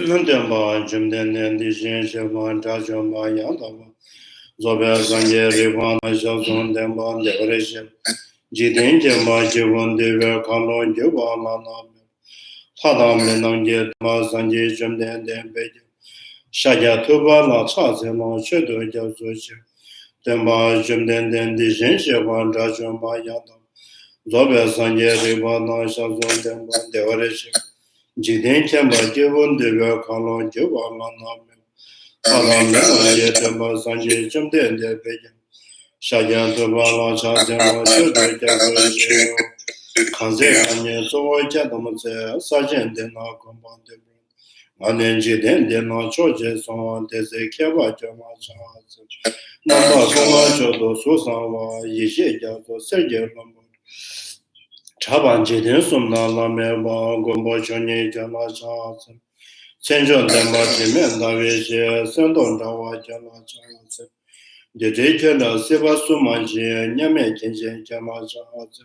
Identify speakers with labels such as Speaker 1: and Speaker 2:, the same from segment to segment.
Speaker 1: Demba Jumden and the Shenjaman Tajamba Yandava Zobel Sanje Rivana Shazon Demba Decoration Jidin Jamba Jivon Dever Kalo Jubala Padam Lenange Dama Sanje Jumden Dembe Shaja Tuba La Chazelo Chedo Jazuchi Demba Jumden and the Shenjaman Tajamba Yandava Zobel Sanje Rivana Shazon Demba Decoration Jiden Chamba Jivon Dever Kalo Jubala Padam Lenange Dama Sanje Jumden Dembe Shajan Tubala Chazelo Chedo Jazuchi Kanze Kanye Sowa Jadamase Sajen Dena Kumbande Manenji Den Dena Choje Son Dese Keba Jama Chaz Namba Konga Chodo Susanwa Yishe Jazo Serge Lambo Chaban Jiden Sumna Lameba Gombo Chonye Jama Chaz Senjon Demba Jimen Davishe Sendon Dawa Jama Chaz Dede Kela Seba Sumanji Nyame Kenje Jama Chaz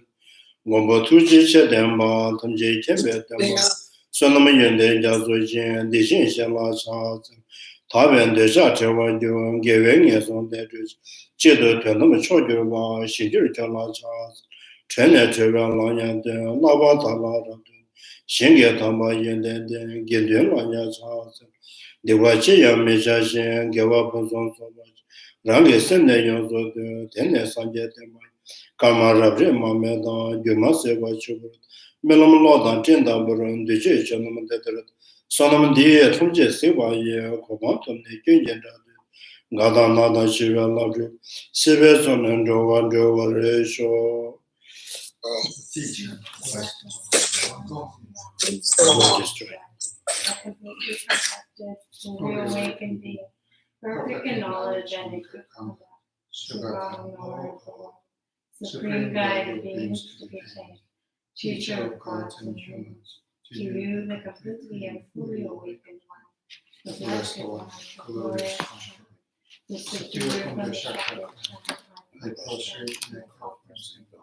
Speaker 1: Gombo tuji che denpa, tamje kembe denpa, sonama yende jazo jen, di shen shen la cha, taben de sha che wa jo, gewe nye son de ju, che de tuen nama cho jo ba, shi jir cha la cha, chen ne che wa la yan de, la ba ta la ra de, shen ge tamba yende de, ge duen la ya cha, de wa che ya me sha shen, ge wa pun son so ba, rang ge sen ne yon so de, ten ne san je de ma, Kama Rabri Mameda, Yuma Seva Chubur, Melam Lodan, Tinda Burun, the J. Chanam Deter, Sonam Dia, Tunja Seva, Komatum, the Kinjan, Gada Nada Shiva Labri, Siveson and Jova Jova Resho.
Speaker 2: Teacher,
Speaker 3: a completely perfected, fully awakened being, perfect in knowledge and in good conduct, strong knowledge, supreme guide of beings to be attained, teacher of gods and humans, to you the completely and fully awakened one, the blessed one, the glorious one, the secure from the shadow of time,
Speaker 2: I prostrate my conference in the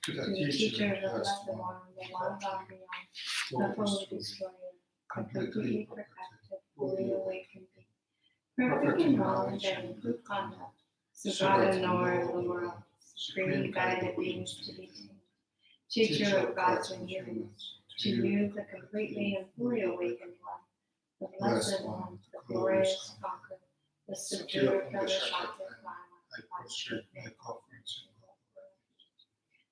Speaker 2: to
Speaker 3: to
Speaker 2: the
Speaker 3: the
Speaker 2: teacher
Speaker 3: teacher
Speaker 2: of
Speaker 3: of the
Speaker 2: the
Speaker 3: blessed one, the one gone beyond, the fully destroyer, completely perfected, fully awakened being, perfect in knowledge and in good conduct, Sugata knower of the world, supreme guide of beings to be tamed, teacher of gods and humans, to you the completely and fully awakened one, the blessed one, the glorious conqueror, the secure from the shadow of
Speaker 2: I prostrate my conference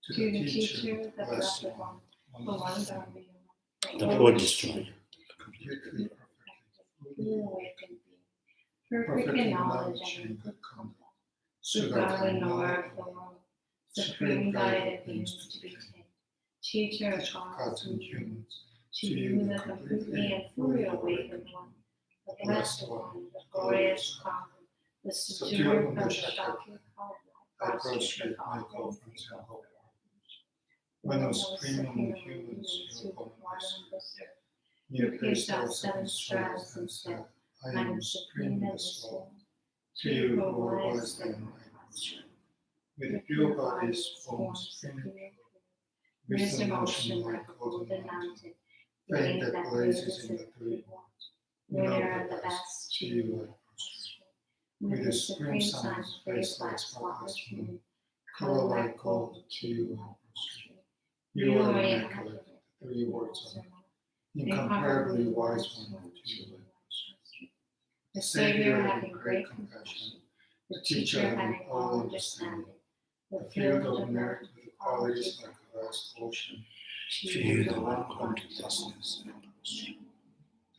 Speaker 2: in the
Speaker 3: to the teacher, the blessed one, the one gone beyond,
Speaker 1: The Lord destroyer.
Speaker 2: completely perfected,
Speaker 3: fully awakened being, perfect in knowledge and in good conduct, Sugata knower of the world, supreme guide of beings to be tamed, teacher of gods and humans, to you the completely and fully awakened one, the blessed one, the glorious conqueror, the secure from the shadow of
Speaker 2: I prostrate my conference in the when the supreme among humans, you upon us, you placed out seven stratas and said, I am supreme in this world. To you who are wise then I prostrate. With pure bodies formed supremely, wisdom ocean like golden mountain, faith that blazes in the three worlds, winner of the best, to you I prostrate. With the supreme sun's face like spotless moon, color like gold, to you I prostrate. You are immaculate, the three words are incomparably wise one, to you I prostrate. The Savior having great compassion, the teacher having all understanding, the field of merit with qualities like a vast ocean, to you the one come to thusness and prostrate.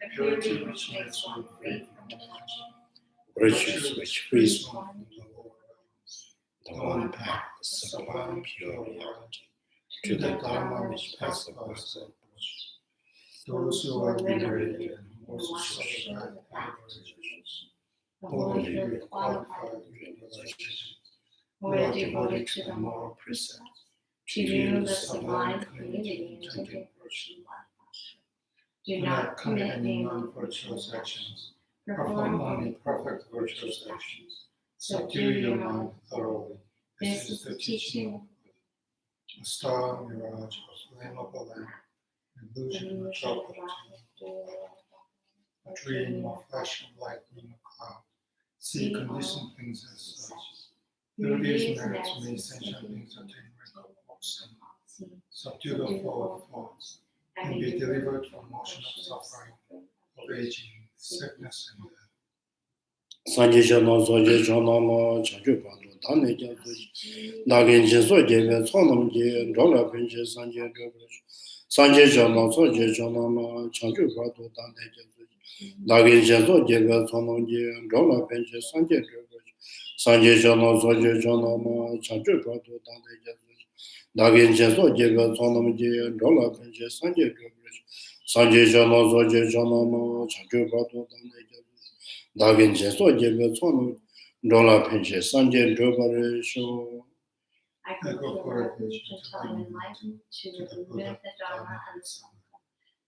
Speaker 2: The purity which makes one free from attachment,
Speaker 1: Virtues which frees
Speaker 2: one from the world,
Speaker 1: the one path, sublime pure reality, to the Dharma which pacifies all.
Speaker 2: those who are liberated and most social holy with qualified realizations, who are devoted to the moral precepts, to you the sublime community and taking virtue life. Do not commit any non-virtuous actions, perform only perfect virtuous actions, subdue your mind thoroughly. This is the teaching of a star mirage of flame of a lamp, illusion of chocolate, a dream or flash of lightning or cloud. See conditioned things as such. Through these merits may essential beings attain rank of all sin, subdue the flow of thoughts, and be delivered from motion of suffering, of aging, sickness, and death.
Speaker 1: Sanje Shana Soje Chanama Chanju Padu Tane Jansu Nagin Jinso Jeve Tsonam Je Rola Pinche Sanje Dobrish Sanje Shana Soje Chanama Chanju Padu Tane Jansu Nagin Jinso Jeve Tsonam Je Rola Pinche Sanje Dobrish Sanje Shana Soje Chanama Chanju Padu Tane Jansu Nagin Jinso Jeve Tsonam Je Rola Pinche Sanje Dobrish Sanje Shana Soje Chanama Chanju Padu Tane Jansu Dagin Jeso Jebe Tsonu Dola Pinche Sanje Dobare Sho.
Speaker 3: I go for refuge until I'm enlightened to the Buddha, the Dharma, and the Sangha.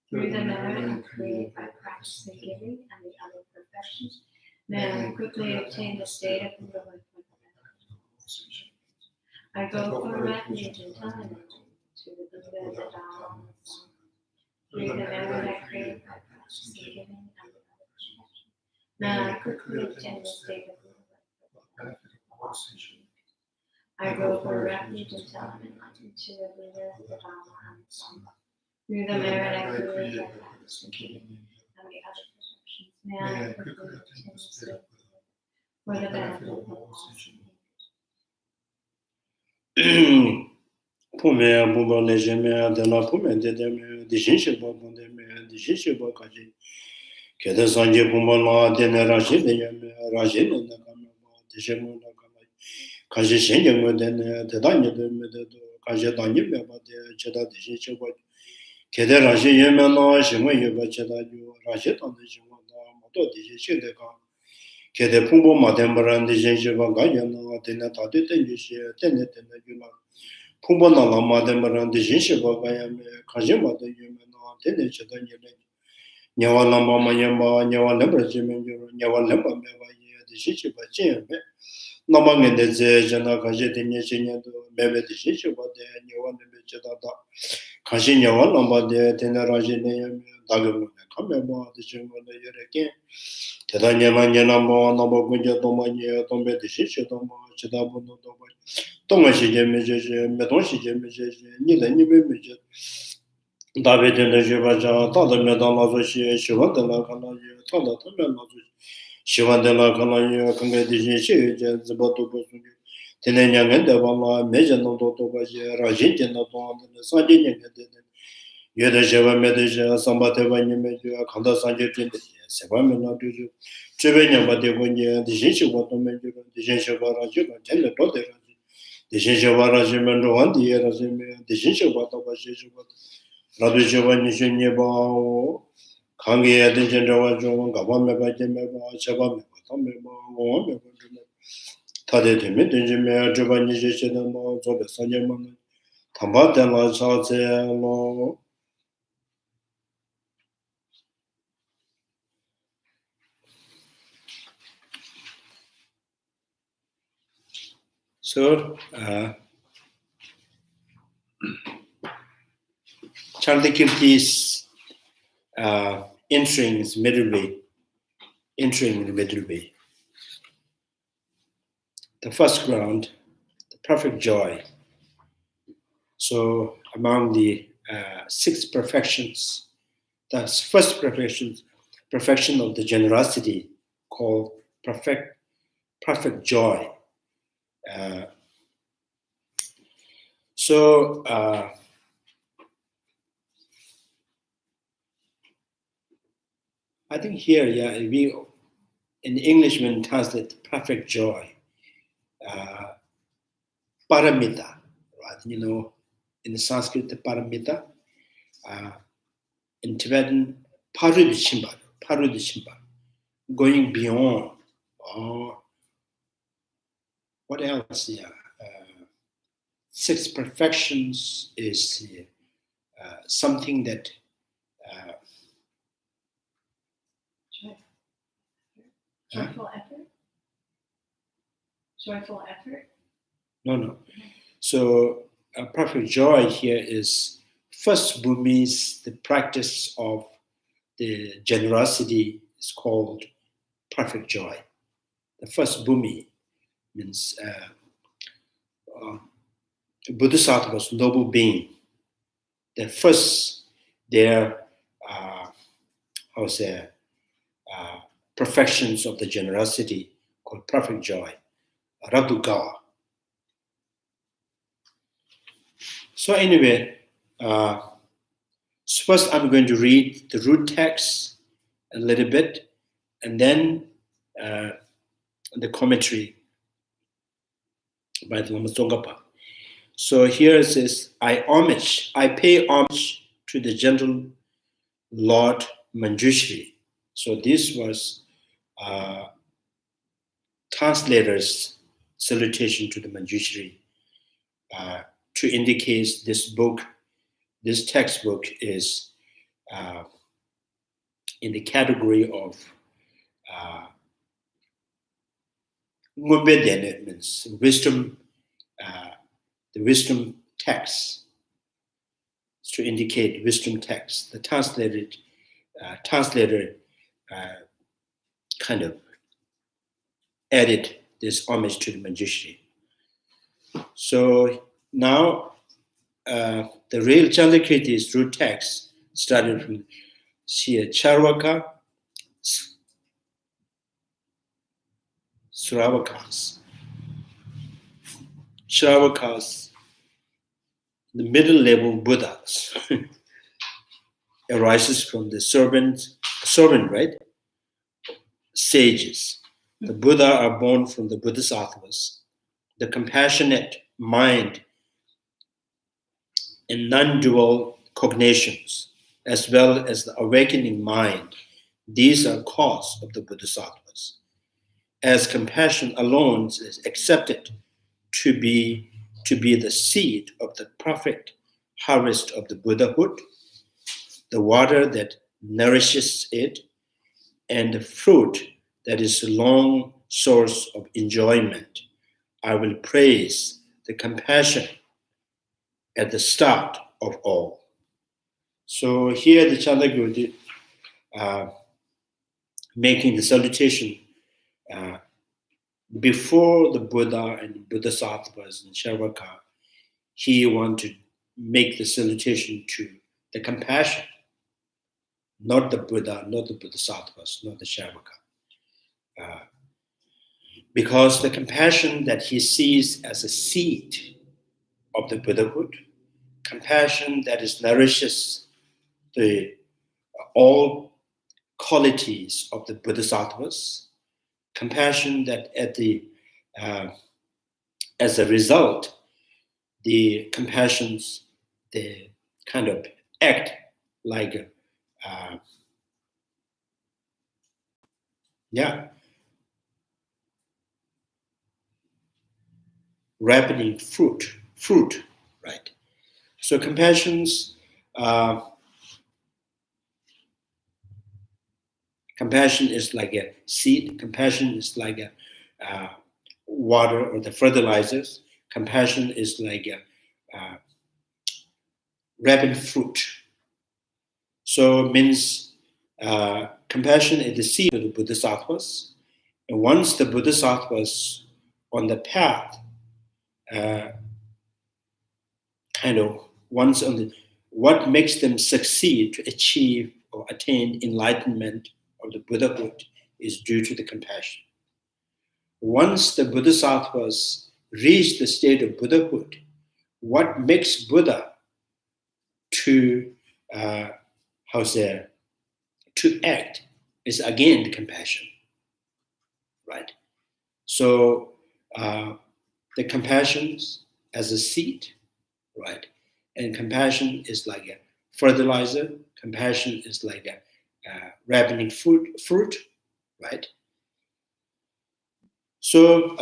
Speaker 3: Through the merit I create by practicing giving and the other perfections, may I quickly obtain the state of enjoyment. I go for refuge until I'm enlightened to the Buddha, the Dharma, and the Sangha. Through the merit I create by practicing giving and the other perfections, may I quickly obtain the state of enjoyment. I go for refuge until I'm enlightened to the Buddha, the Dharma, and the Sangha. Through the merit I create by practicing giving and the other perfections, may I quickly obtain the state of enjoyment for the benefit of all sentient beings.
Speaker 1: Pume Bumba Lejeme, de la Pume de Deme, the Shinshiba Bundeme, the Shinshiba Kaji. Keda Sanje Pumbala, Dene Rajin, the Yame, Rajin, and the Kamama, the Shemu Nakama. Kaji Shenjamu, the Danya, the Kaja Danya, the Cheda, the Shinshiba. Keda Raji Yemena, Shemu Yuba Cheda, Rajit on the Shemu, Moto, the Shedeka. Kede Pumbo Madembaran, the Shinshiba Gayana, Tena Tati, Tenet, and the Yuma. Pumbo Nala Madembaran, the Shinshiba Gayame, Kajima, the Yumena, Tenet, Nyawa Lamba Mayamba, Nyawa Lamba Jimenjo, Nyawa Lamba Meva, the Shishiba Jimbe, Namangan the Zena Kajeti Nishinya, Mebe the Shishiba, the Nyawa Nebechata, Kashinyawa Lamba, the Tenaraji, Dagam, Kameba, the Jimba, the Yereke, Tedanyama Yanamba, Nabagunja Domania, Tombe the Shishitoma, Chidabu, Tomashi Jemij, Metoshi Jemij, Nila Nibimij. David in the Jivaja, Tada Medala, Shiva de la Canaya, Tada Tamela, Shiva de la Canaya, Congregation, Zabatu, Tenanya and Devala, Major Noto, Rajin, the Sajin, Yeda Java Medeja, Sambateva Nimeja, Kanda Sanjit, Sevamina, Trevenia Badevonia, the Jinshiva, the Jinshiva Raja, and the Potter. The Jinshiva Rajimendo, the Jinshiva, Radu Giovanni Geneva, Kangi Adinjava Joan, Gavameba Gemeva, Chabameba, Tomeba, Tade Dimidjimea, Giovanni Jedama, Zobe Sanyaman, Tambatella Sazelo. So, Chandakirti's entering the middle way. The first ground, the perfect joy. So among the 6 perfections, the first perfection of the generosity called perfect joy. I think here, we in Englishman translate perfect joy, paramita, right? In the Sanskrit, paramita, in Tibetan, parudishimba, going beyond. What else? 6 perfections is something that
Speaker 3: Joyful effort? Joyful effort?
Speaker 1: No. So perfect joy here is first Burmese, the practice of the generosity is called perfect joy. The first Bhumi means Bodhisattvas, noble being. The first, their perfections of the generosity called perfect joy, Radhugawa. So anyway, first I'm going to read the root text a little bit, and then the commentary by the Lama Tsongkhapa. So here it says, I pay homage to the gentle Lord Manjushri. So this was translator's salutation to the Manjushri to indicate this book, this textbook is in the category of Ngombe means wisdom, the wisdom text, to indicate wisdom text. The translator kind of added this homage to the Manjushri. So now the real Chandrakirti's root text started from Charvaka, Shravakas, the middle level Buddhas, arises from the servant, right? Sages. The Buddha are born from the Bodhisattvas, the compassionate mind and non-dual cognitions, as well as the awakening mind. These are cause of the Bodhisattvas. As compassion alone is accepted to be the seed of the perfect harvest of the Buddhahood, the water that nourishes it, and the fruit that is a long source of enjoyment, I will praise the compassion at the start of all. So here the Chandrakirti making the salutation before the Buddha and Bodhisattvas and Charvaka, he wanted to make the salutation to the compassion, not the Buddha, not the Bodhisattvas, not the Charvaka. Because the compassion that he sees as a seed of the Buddhahood, compassion that is nourishes the all qualities of the Bodhisattvas, compassion that as a result, the compassions, they kind of act like ripening fruit, right? So compassion is like a seed. Compassion is like a water or the fertilizers. Compassion is like a ripening fruit. So it means compassion is the seed of the Bodhisattvas. And once the Bodhisattvas on the path, what makes them succeed to achieve or attain enlightenment of the Buddhahood is due to the compassion. Once the Bodhisattvas reach the state of Buddhahood, what makes Buddha to act is again the compassion, right? So the compassion as a seed, right? And compassion is like a fertilizer. Compassion is like a ripening fruit, right? So,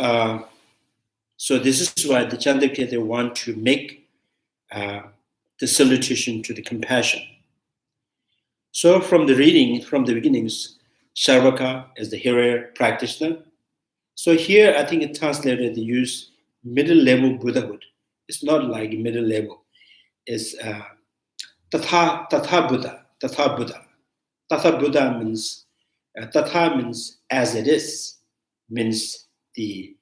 Speaker 1: so this is why the Chandrakirti want to make the salutation to the compassion. So from the reading, from the beginnings, Charvaka is the hero practitioner. So here, I think it translated the use middle level Buddhahood. It's not like middle level. It's
Speaker 4: Tatha Buddha. Tatha Buddha means Tatha means as it is, means the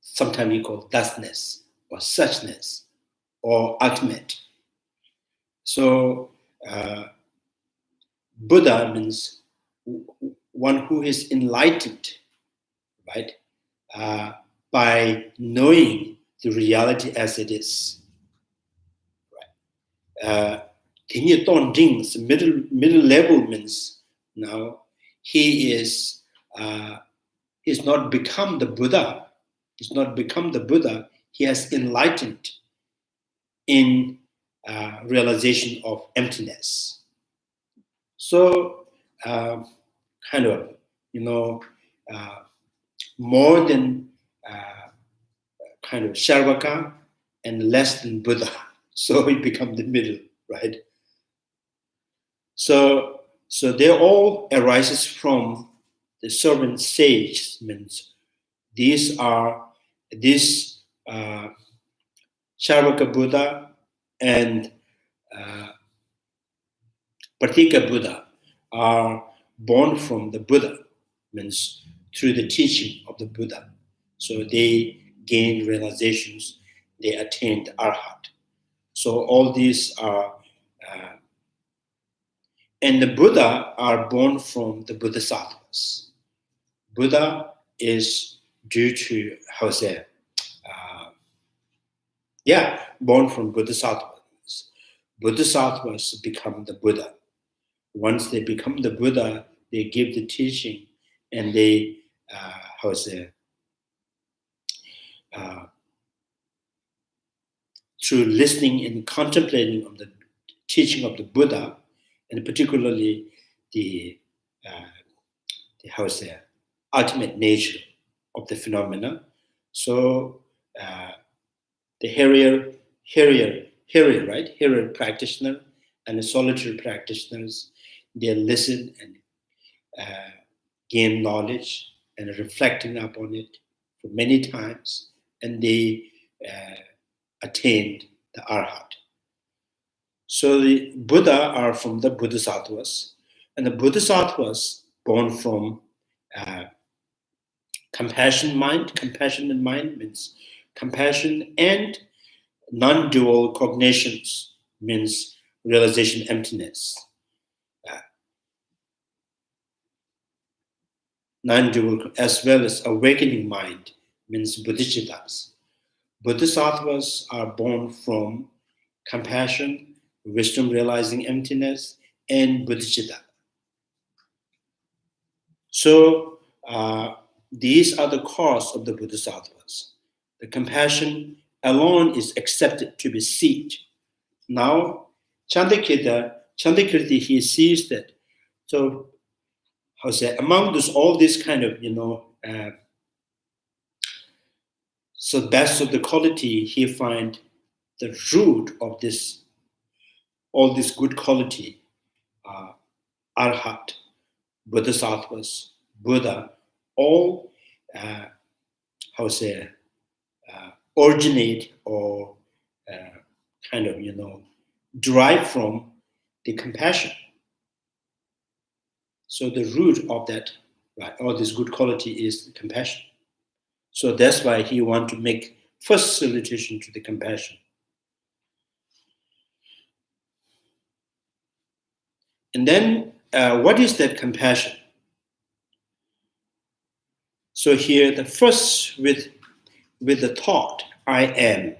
Speaker 4: sometimes we call thusness or suchness or ultimate. So Buddha means one who is enlightened, right, by knowing the reality as it is. Middle level means now he's not become the Buddha. He's not become the Buddha. He has enlightened in realization of emptiness. So kind of, more than kind of Sharvaka and less than Buddha. So he become the middle, right? So they all arises from the servant sage. Means these Sharvaka Buddha and Pratika Buddha are born from the Buddha, means through the teaching of the Buddha. So they gain realizations, they attained Arhat. So all these are, and the Buddha are born from the Bodhisattvas. Buddha is due to, born from Bodhisattvas. Bodhisattvas become the Buddha. Once they become the Buddha, they give the teaching and they, through listening and contemplating on the teaching of the Buddha, and particularly the ultimate nature of the phenomena. So the Harrier practitioner and the solitary practitioners, they listen and gain knowledge and reflecting upon it for many times, and they attained the Arhat. So the Buddha are from the Bodhisattvas, and the Bodhisattvas born from compassionate mind means compassion and non-dual cognitions means realization emptiness. Non-dual as well as awakening mind means bodhicittas. Bodhisattvas are born from compassion, wisdom realizing emptiness, and bodhicitta. So these are the cause of the Bodhisattvas. The compassion alone is accepted to be seed. Now, Chandakirti, he sees that. So, among all this kind of, so best of the quality, he find the root of this, all this good quality, Arhat, Bodhisattvas, Buddha, all originate or derive from the compassion. So the root of that, right, all this good quality is compassion. So that's why he want to make first salutation to the compassion. And then what is that compassion? So here the first with the thought, I am,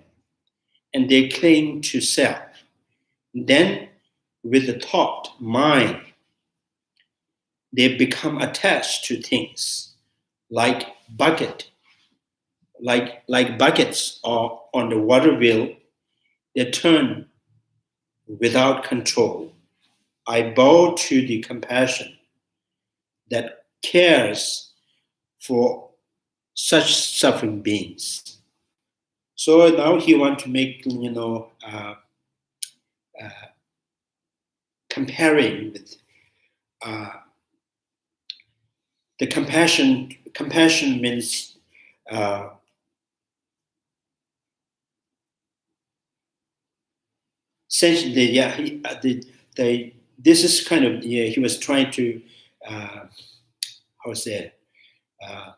Speaker 4: and they cling to self. Then with the thought, mind, they become attached to things like buckets or on the water wheel. They turn without control. I bow to the compassion that cares for such suffering beings. So now he wants to make, comparing with the compassion. Compassion means essentially, yeah, this is kind of, yeah, he was trying to, how to say it?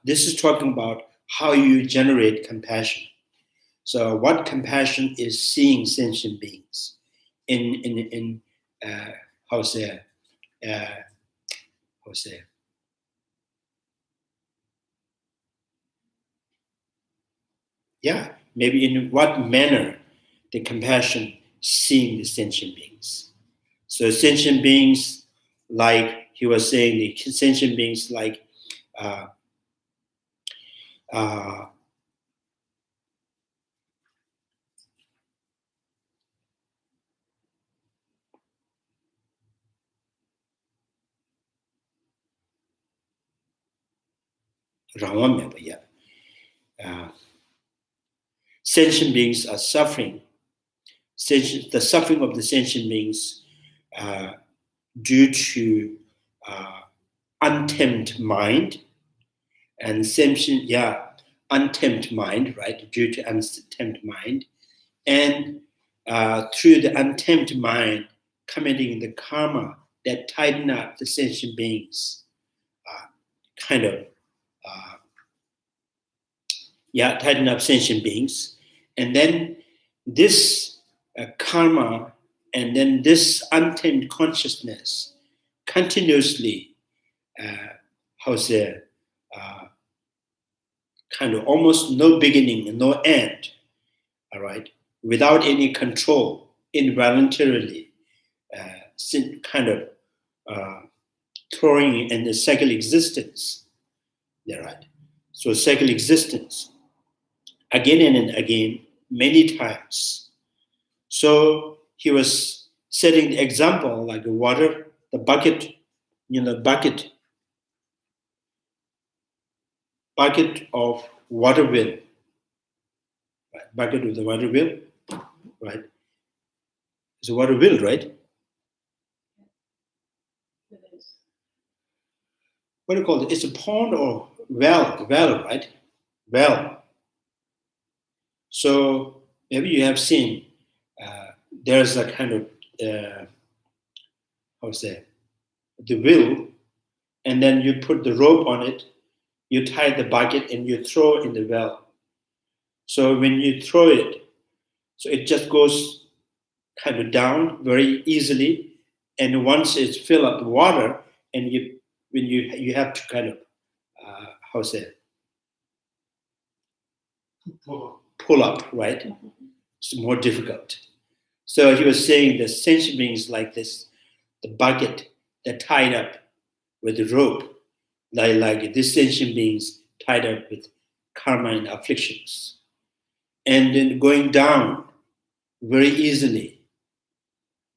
Speaker 4: This is talking about how you generate compassion. So, what compassion is seeing sentient beings in how to say, how to say, yeah, maybe in what manner the compassion seeing the sentient beings. So sentient beings, like he was saying, the sentient beings like uh, uh, Ramameva, yeah. Sentient beings are suffering. The suffering of the sentient beings due to untamed mind and sentient, yeah, untamed mind, right? Due to untamed mind, and through the untamed mind, committing the karma that tighten up the sentient beings, kind of, yeah, tighten up sentient beings, and then this karma, and then this untamed consciousness continuously, how say, uh, kind of almost no beginning and no end, all right, without any control, involuntarily, kind of throwing in the cycle existence, yeah, right? So cycle existence, again and again, many times. So he was setting the example like the water, the bucket, bucket of water wheel, right? Bucket of the water wheel, right? It's a water wheel, right? What do you call it? It's a pond or well, right? Well. So maybe you have seen there's a kind of how to say, the wheel, and then you put the rope on it, you tie the bucket, and you throw in the well. So when you throw it, so it just goes kind of down very easily, and once it's filled up with water, and you have to kind of how to say, pull up, right? It's more difficult. So he was saying the sentient beings like this, the bucket that tied up with the rope, like these sentient beings tied up with karma and afflictions, and then going down very easily,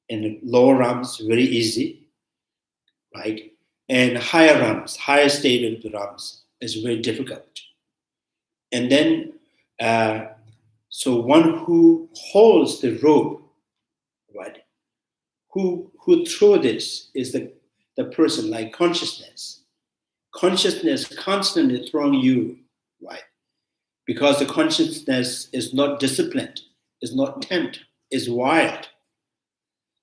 Speaker 4: in lower realms very easy, right? And higher realms, higher state of the realms is very difficult. And then, so one who holds the rope, right? Who throw this is the person like consciousness. Consciousness constantly throwing you, right? Because the consciousness is not disciplined, is not tamed, is wild.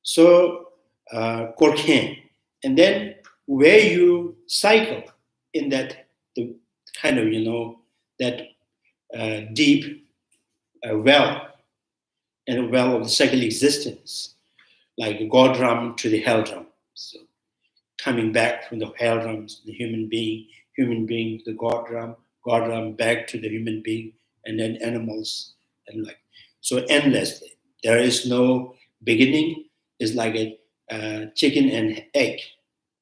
Speaker 4: So, Korken. And then where you cycle in that the kind of, that deep well, and a well of the second existence, like God realm to the hell realm. So coming back from the hell realms, the human being to the God realm back to the human being, and then animals, and like, so endlessly. There is no beginning. It's like a chicken and egg.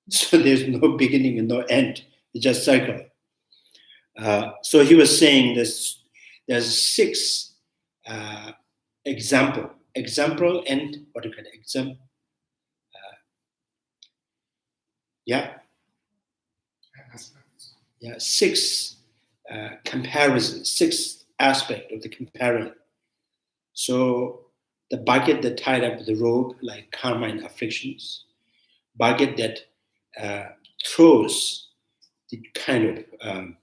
Speaker 4: So there's no beginning and no end. It's just cycle. So he was saying this. There's 6 example, and what do you call it? Example. Yeah, 6 comparisons, 6 aspect of the comparison. So the bucket that tied up with the rope, like karma and afflictions, bucket that throws the kind of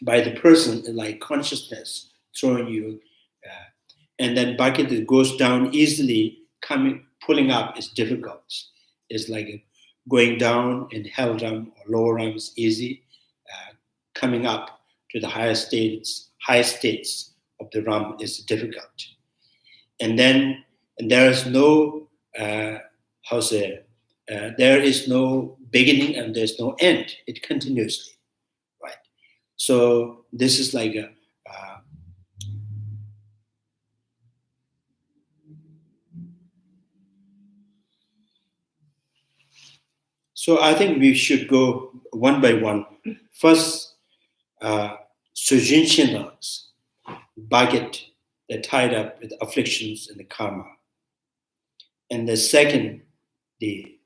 Speaker 4: by the person like consciousness throwing you, and then bucket that goes down easily pulling up is difficult. It's like going down in hell realm or lower realm is easy. Coming up to the higher states of the realm is difficult. And then there is no there is no beginning and there's no end. It continuously, right? So this is like a so I think we should go one by one. First, Sujin Shinran's bucket that tied up with afflictions and the karma. And the second, the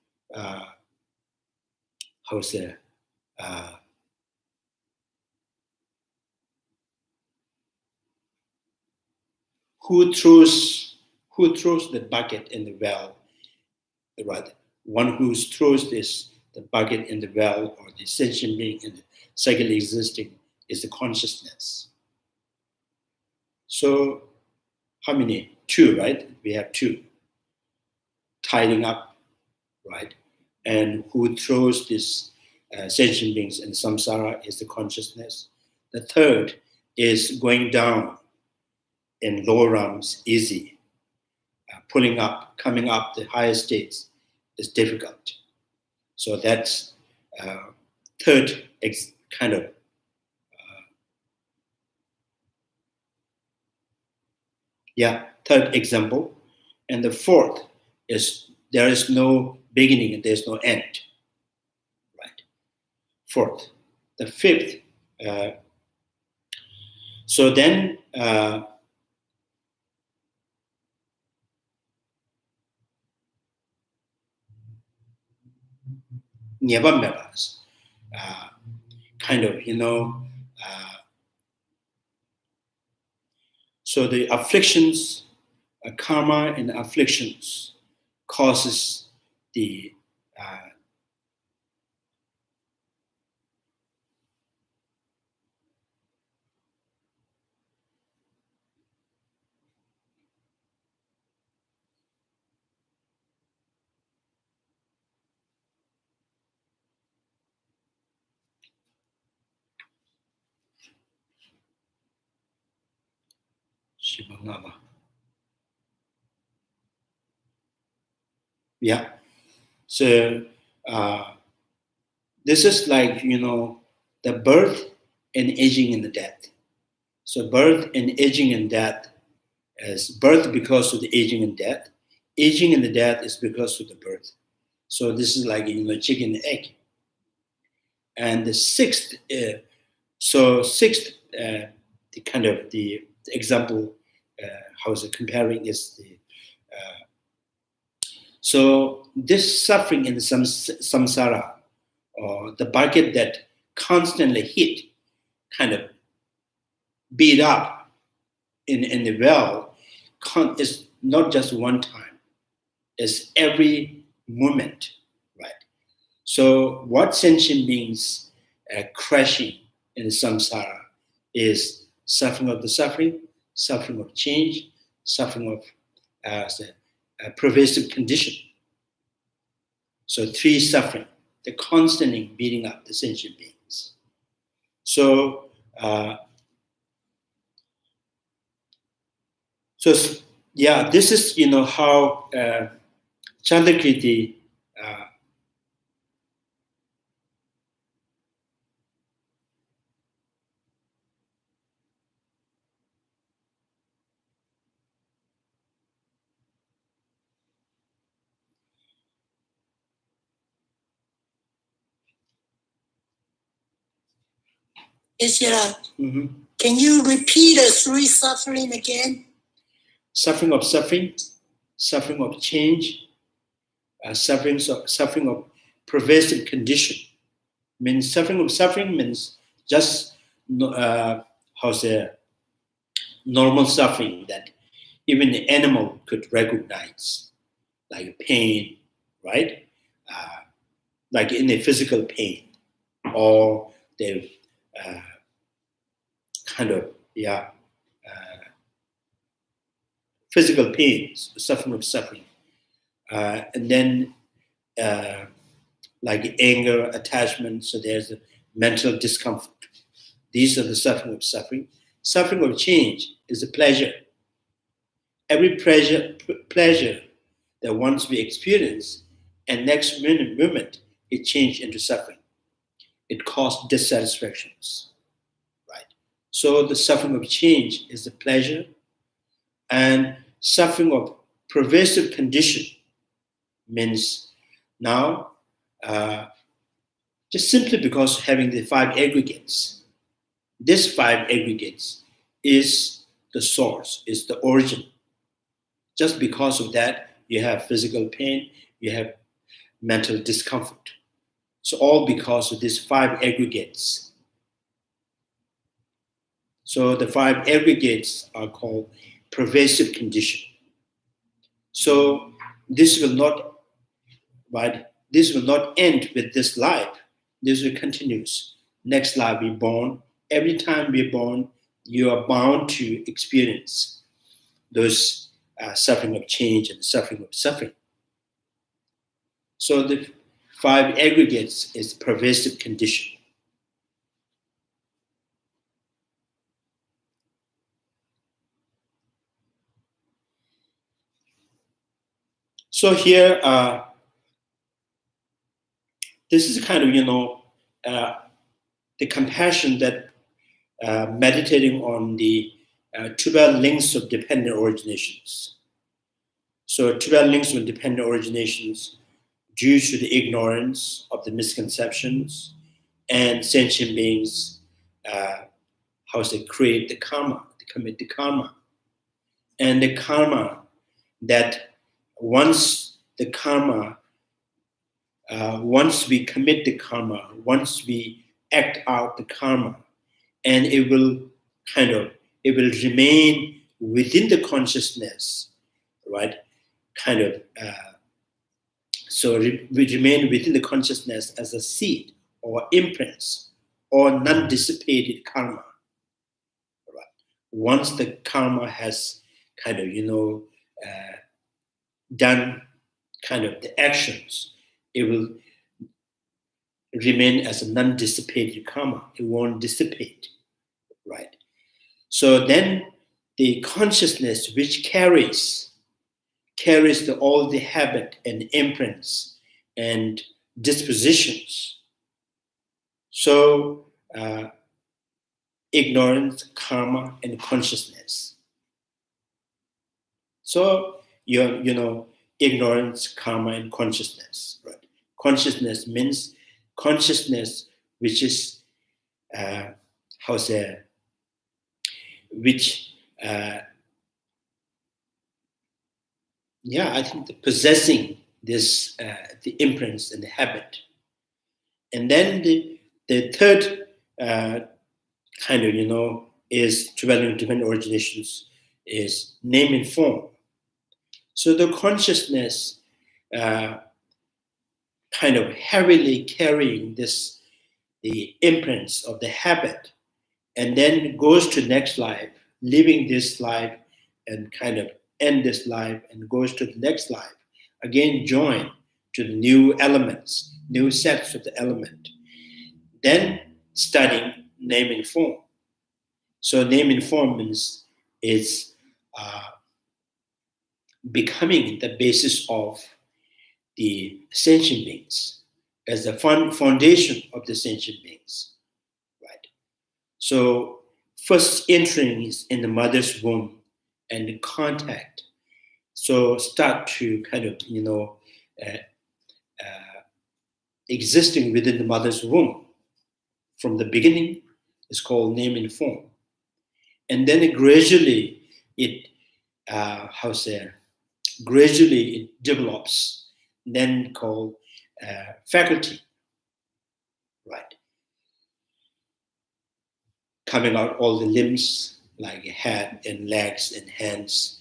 Speaker 4: who throws the bucket in the well, right? One who throws the bucket in the well or the sentient being in the cycle existing is the consciousness. So how many? Two, right? We have two. Tidying up, right? And who throws this sentient beings in samsara is the consciousness. The third is going down in lower realms, easy. Pulling up, coming up the higher states is difficult. So that's third kind of third example. And the fourth is there is no beginning and there's no end, right? Fourth. The fifth, so then Nyabambebas, kind of, so the afflictions, karma and afflictions causes the Shibangama. Yeah. So this is like, the birth and aging and the death. So birth and aging and death is birth because of the aging and death. Aging and the death is because of the birth. So this is like, chicken and egg. And the sixth, the kind of the example, how is it comparing is the, so this suffering in the samsara, or the bucket that constantly hit, kind of beat up in the well, is not just one time, it's every moment, right? So what sentient beings crashing in the samsara is suffering of the suffering of change, suffering of pervasive condition. So three suffering, the constantly beating up the sentient beings. So, this is how Chandrakriti
Speaker 5: Can you repeat the three suffering again?
Speaker 4: Suffering of change, suffering of pervasive condition. Means suffering of suffering means just normal suffering that even the animal could recognize, like pain, right? Like in the physical pain, or the physical pain, suffering of suffering. and then like anger, attachment. So there's a mental discomfort. These are the suffering of suffering. Suffering of change is a pleasure. Every pleasure that once we experience, and next moment it changed into suffering. It caused dissatisfactions, right? So the suffering of change is the pleasure, and suffering of pervasive condition means now just simply because having the 5 aggregates. This 5 aggregates is the source, is the origin. Just because of that, you have physical pain, you have mental discomfort. So all because of these 5 aggregates. So the 5 aggregates are called pervasive condition. So this will not, right? This will not end with this life. This will continue. Next life we're born. Every time we're born, you are bound to experience those suffering of change and suffering of suffering. So the 5 aggregates is pervasive condition. So here, this is kind of, the compassion that meditating on the 12 links of dependent originations. So 12 links of dependent originations due to the ignorance of the misconceptions and sentient beings, create the karma, they commit the karma. And the karma that once the karma, once we commit the karma, once we act out the karma, and it will remain within the consciousness, right? We remain within the consciousness as a seed or imprints or non-dissipated karma. Right? Once the karma has done the actions, it will remain as a non-dissipated karma. It won't dissipate, right? So then the consciousness which carries all the habit and imprints and dispositions. So ignorance, karma, and consciousness. So ignorance, karma, and consciousness. Right? Consciousness means consciousness which is I think the possessing this the imprints and the habit. And then the third is developing different originations is name and form. So the consciousness heavily carrying the imprints of the habit, and then goes to next life, living this life and end this life and goes to the next life, again join to the new elements, new sets of the element, then studying name and form. So name and form means is becoming the basis of the sentient beings, as the foundation of the sentient beings, right? So first entering is in the mother's womb and the contact. So start to existing within the mother's womb. From the beginning, it's called name and form. And then gradually it develops, then called faculty, right? Coming out all the limbs like head and legs and hands.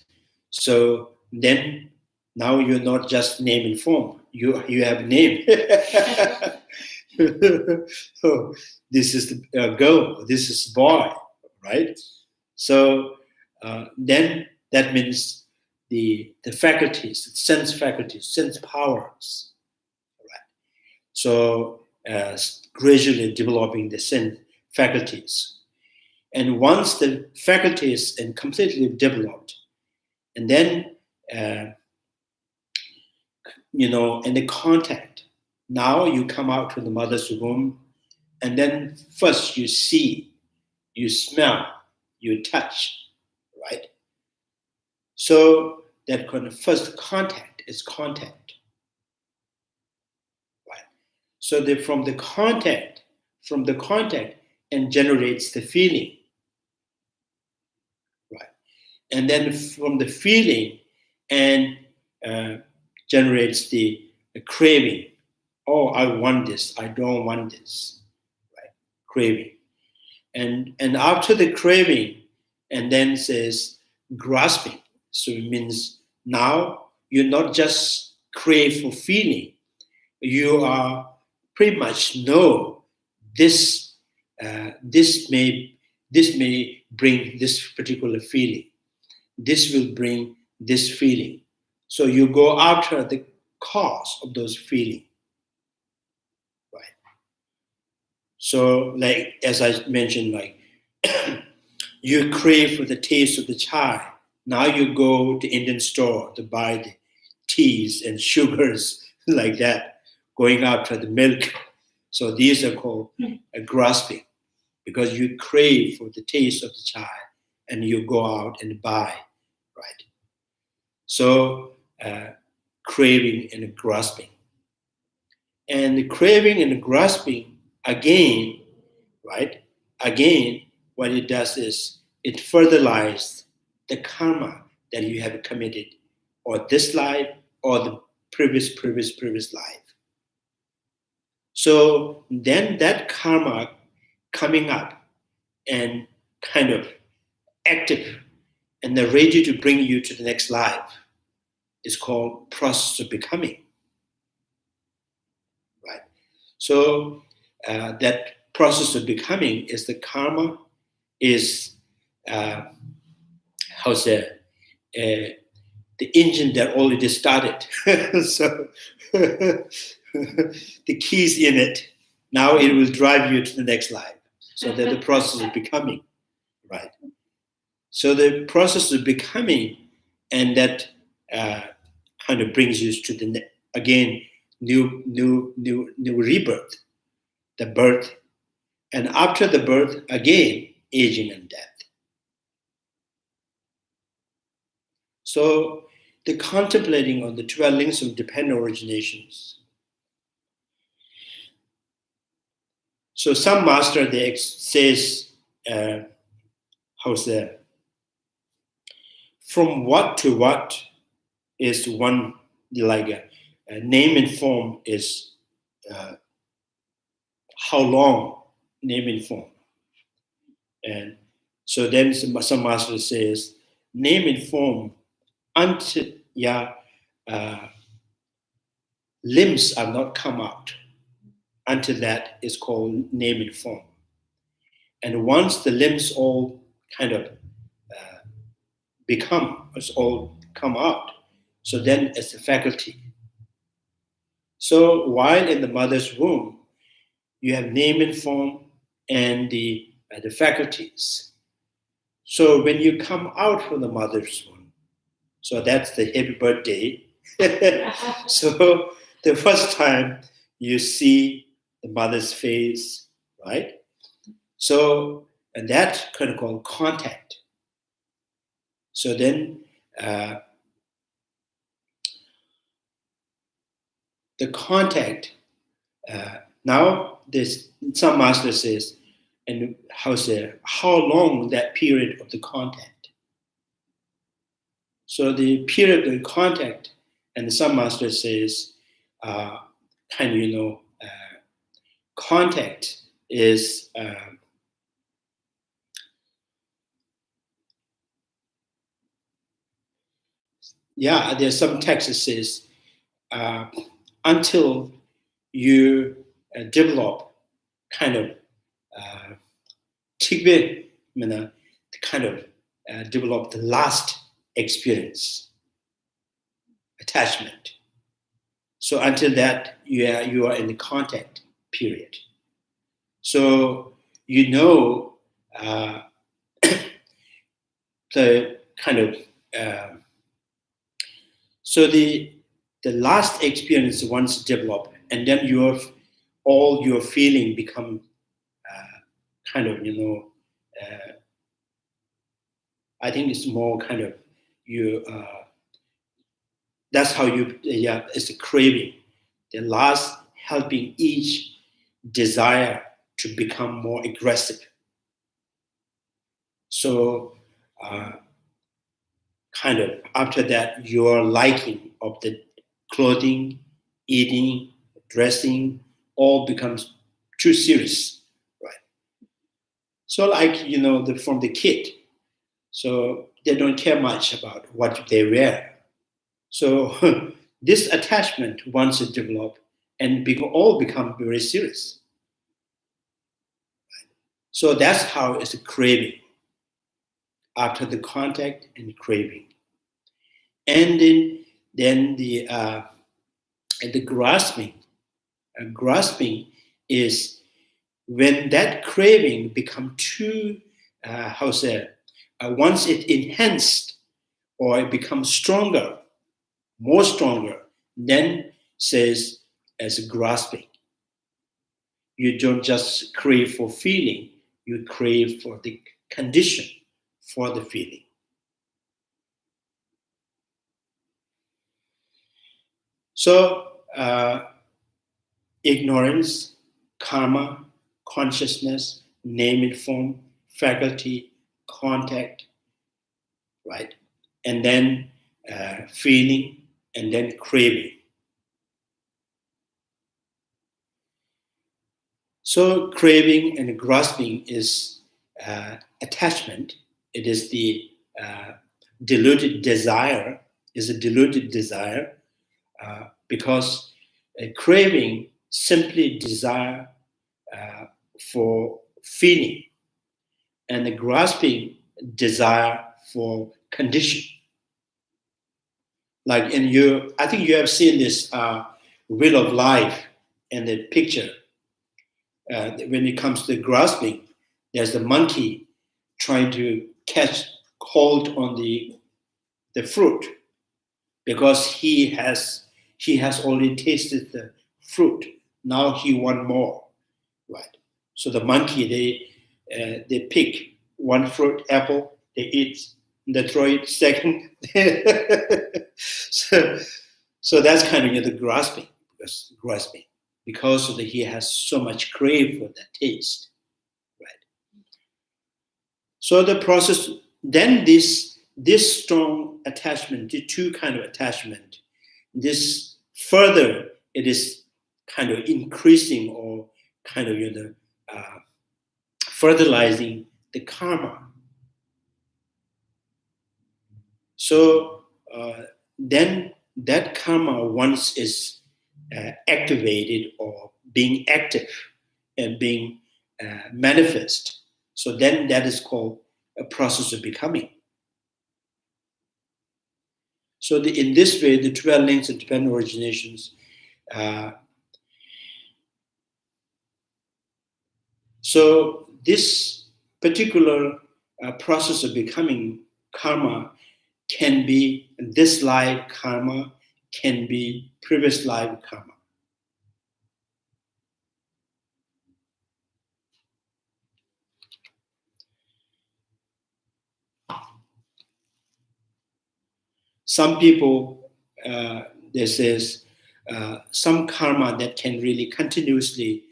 Speaker 4: So then now you're not just name and form, you have name. So this is the girl, this is boy, right? So then that means the faculties, sense faculties, sense powers. Right? So gradually developing the sense faculties. And once the faculties are completely developed, and then in the contact, now you come out to the mother's womb, and then first you see, you smell, you touch, right? So that kind of first contact is contact, right? So from the contact, and generates the feeling, right? And then from the feeling and generates the craving. Oh, I want this. I don't want this, right? Craving. And after the craving, and then says grasping. So it means now you're not just crave for feeling. You are pretty much know this. This may bring this particular feeling. This will bring this feeling. So you go after the cause of those feelings. Right. So, like as I mentioned, like you crave for the taste of the chai. Now you go to Indian store to buy the teas and sugars like that, going after the milk. So these are called grasping, because you crave for the taste of the chai and you go out and buy, right? So craving and grasping. And the craving and grasping, again, right? Again, what it does is it fertilizes the karma that you have committed, or this life, or the previous life. So then that karma coming up and kind of active and they're ready to bring you to the next life is called process of becoming. Right? So that process of becoming is the karma, is the engine that already started. So the keys in it. Now it will drive you to the next life. So that the process of becoming, right? So the process of becoming, and that kind of brings you to the again new rebirth, the birth, and after the birth again aging and death. So the contemplating on the 12 links of dependent originations. So some master they says, from what to what is one, like a name and form is how long name and form. And so then some master says name and form until limbs are not come out. Until that is called name and form. And once the limbs all kind of come out, so then it's a faculty. So while in the mother's womb, you have name and form and the faculties. So when you come out from the mother's womb, so that's the happy birthday. So the first time you see the mother's face, right? So, and that kind of called contact. So then the contact, now this some master says, and how long that period of the contact. So the period of the contact, and some master says, contact is there's some text that says until you develop kind of develop the last experience. attachment. So until that, you are in the contact period. So you know the kind of so the last experience once developed, and then all your feeling become kind of I think it's more kind of you. That's how you it's a craving. The last helping each desire to become more aggressive. So kind of after that, your liking of the clothing, eating, dressing, all becomes too serious, right? So like, from the kid, so they don't care much about what they wear. So this attachment, once it develops, and all become very serious. So that's how it's a craving. After the contact and craving, and then the grasping. Grasping is when that craving become too once it enhanced or it becomes stronger, more stronger, then says as a grasping. You don't just crave for feeling, you crave for the condition for the feeling. So ignorance, karma, consciousness, name and form, faculty, contact, right? And then feeling, and then craving. So craving and grasping is attachment. It is the deluded desire, because a craving simply desire for feeling, and the grasping desire for condition. Like I think you have seen this wheel of life in the picture. When it comes to grasping, there's the monkey trying to catch hold on the fruit, because he has already tasted the fruit. Now he want more, right? So the monkey, they pick one fruit, apple, they eat, they throw it second. so that's kind of the grasping, because he has so much crave for that taste, right? So the process, then this strong attachment, the two kind of attachment, this further, it is kind of increasing or kind of fertilizing the karma. So then that karma, once is activated or being active and being manifest, so then that is called a process of becoming. So in this way, the 12 links of dependent originations. So this particular process of becoming karma can be this life karma, can be previous life karma. Some people, they says, some karma that can really continuously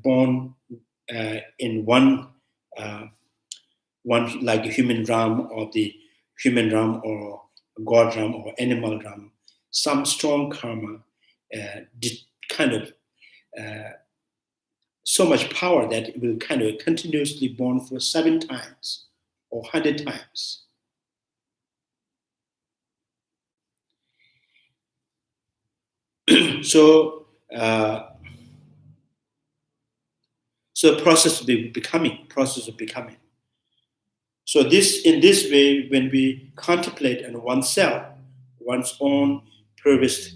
Speaker 4: born in one like human realm, or the human realm, or God realm, or animal realm. Some strong karma, kind of so much power that it will kind of continuously born for 7 times or 100 times. So process of becoming. So in this way, when we contemplate on oneself, one's own previous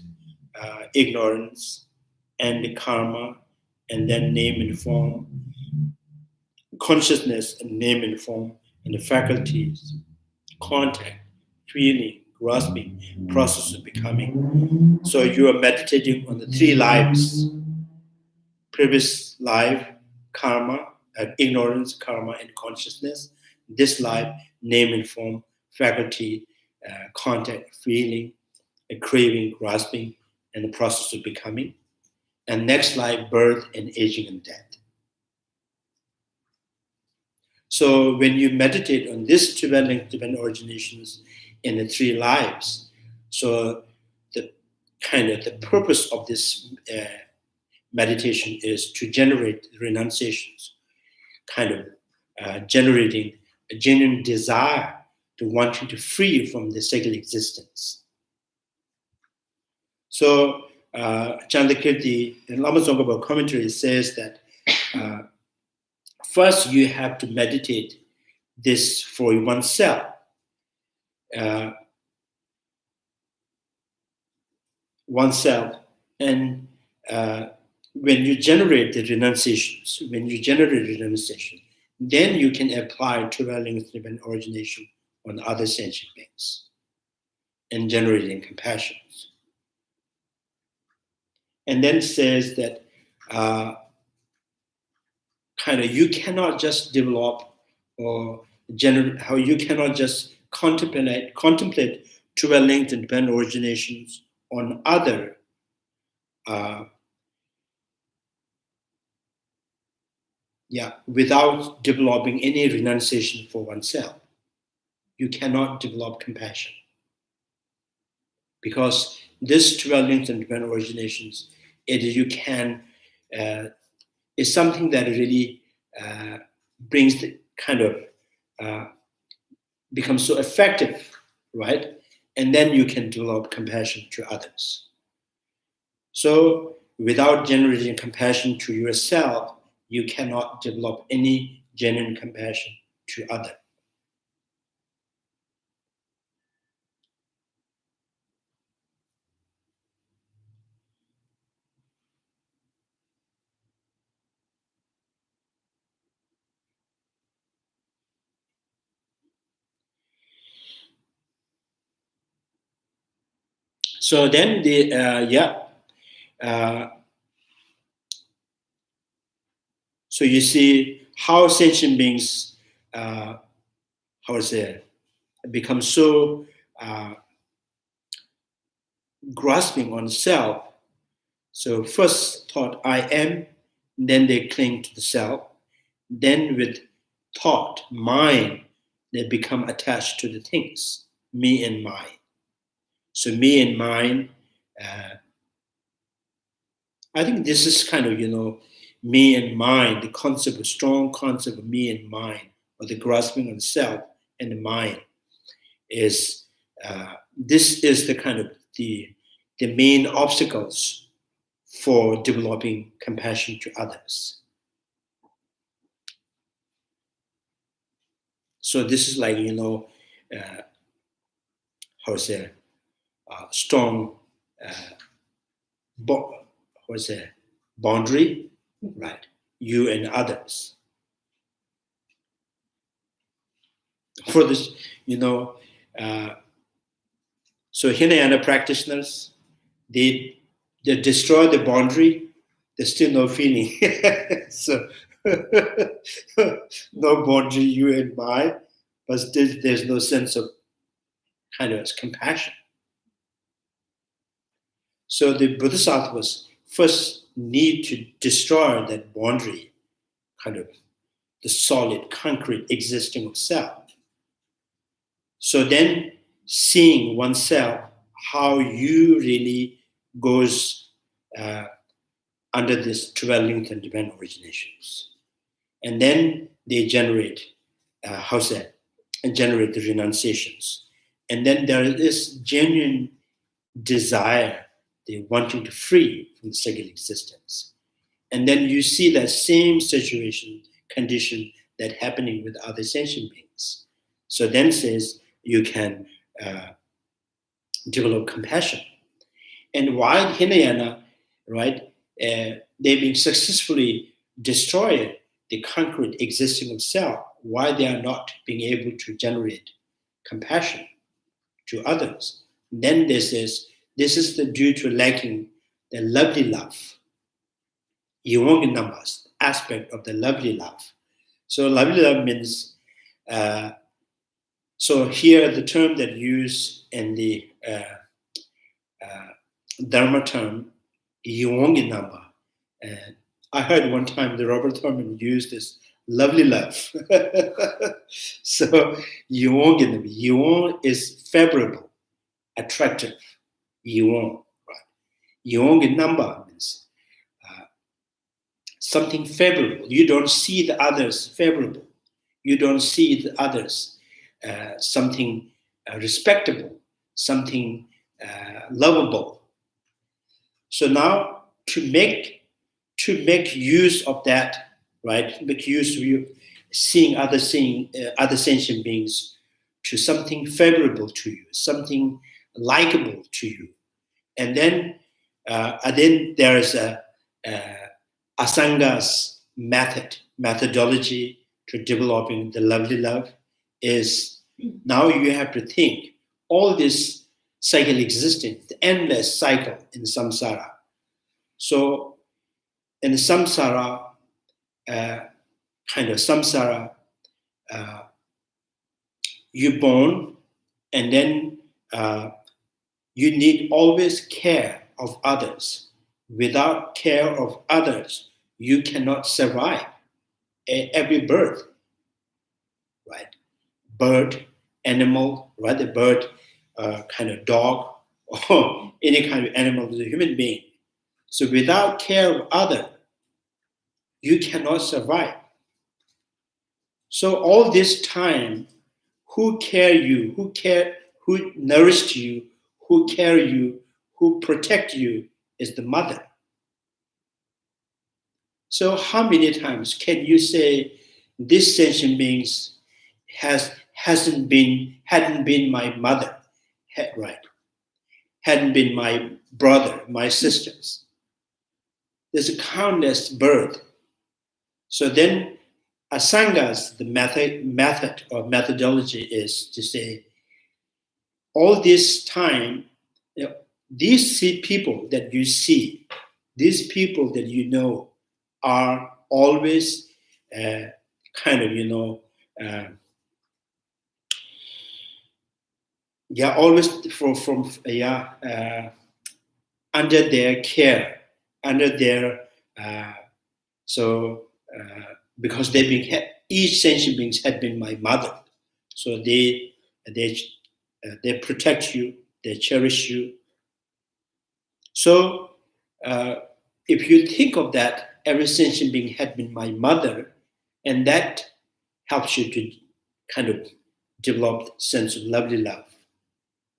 Speaker 4: ignorance, and the karma, and then name and form, consciousness and name and form, and the faculties, contact, feeling, grasping, process of becoming. So you are meditating on the 3 lives: previous life, karma, ignorance, karma, and consciousness. This life, name and form, faculty, contact, feeling, craving, grasping, and the process of becoming. And next life, birth and aging and death. So when you meditate on this 12 linked divine originations in the 3 lives, so the purpose of this meditation is to generate renunciations, generating a genuine desire to wanting to free from the cyclical existence. So Chandrakirti in Lama Tsongkhapa commentary says that first you have to meditate this for oneself. And when you generate the renunciations, then you can apply 12 linked divine origination on other sentient beings and generating compassions. And then says that you cannot just develop or how you cannot just contemplate 12 linked and divine originations on other without developing any renunciation for oneself. You cannot develop compassion, because this 12 linked and divine originations, is something that really brings the becomes so effective, right? And then you can develop compassion to others. So without generating compassion to yourself, you cannot develop any genuine compassion to others. So then so you see how sentient beings, become so grasping on self. So first thought, I am, then they cling to the self. Then with thought, mind, they become attached to the things, me and mine. So me and mine, I think this is me and mine, the concept, a strong concept of me and mine, or the grasping on self and the mind is, this is the main obstacles for developing compassion to others. So this is strong boundary, right? You and others. For this, so Hinayana practitioners, they destroy the boundary, there's still no feeling. So no boundary, you and mine, but still there's no sense of compassion. So the Bodhisattvas first need to destroy that boundary, the solid, concrete existing of self. So then seeing oneself, how you really goes under this 12 linked and divine originations. And then they generate, generate the renunciations. And then there is this genuine desire, they wanting to free from the cyclical existence. And then you see that same situation, condition that happening with other sentient beings. So then says you can develop compassion. And why Hinayana, right? They've been successfully destroyed the concrete existing of self. Why they are not being able to generate compassion to others? Then this is due to lacking the lovely love, Yewongi numbers aspect of the lovely love. So lovely love means. So here the term that used in the Dharma term, Yewongi number. And I heard one time the Robert Thurman used this lovely love. So Yewongi number. Yewon is favorable, attractive. Yewon, right? Yewongi number means something favorable. You don't see the others favorable. You don't see the others something respectable, something lovable. So now to make use of that, right? Make use of you seeing other sentient beings to something favorable to you, something likable to you, and then there is a Asanga's methodology to developing the lovely love is now you have to think all this cycle existence, the endless cycle in samsara. So in the samsara, you're born and then you need always care of others. Without care of others, you cannot survive every birth, right? Bird, animal, right? The bird, kind of dog, or any kind of animal is a human being. So without care of other, you cannot survive. So all this time, who care you, who nourished you, who care you, who protect you is the mother. So how many times can you say this sentient beings hadn't been my mother, right? Hadn't been my brother, my sisters. There's a countless birth. So then Asanga's the method or methodology is to say all this time, these people that you see, these people that you know are always always under their care, under their because each sentient beings had been my mother, so they protect you, they cherish you. So if you think of that, every sentient being had been my mother, and that helps you to kind of develop sense of lovely love.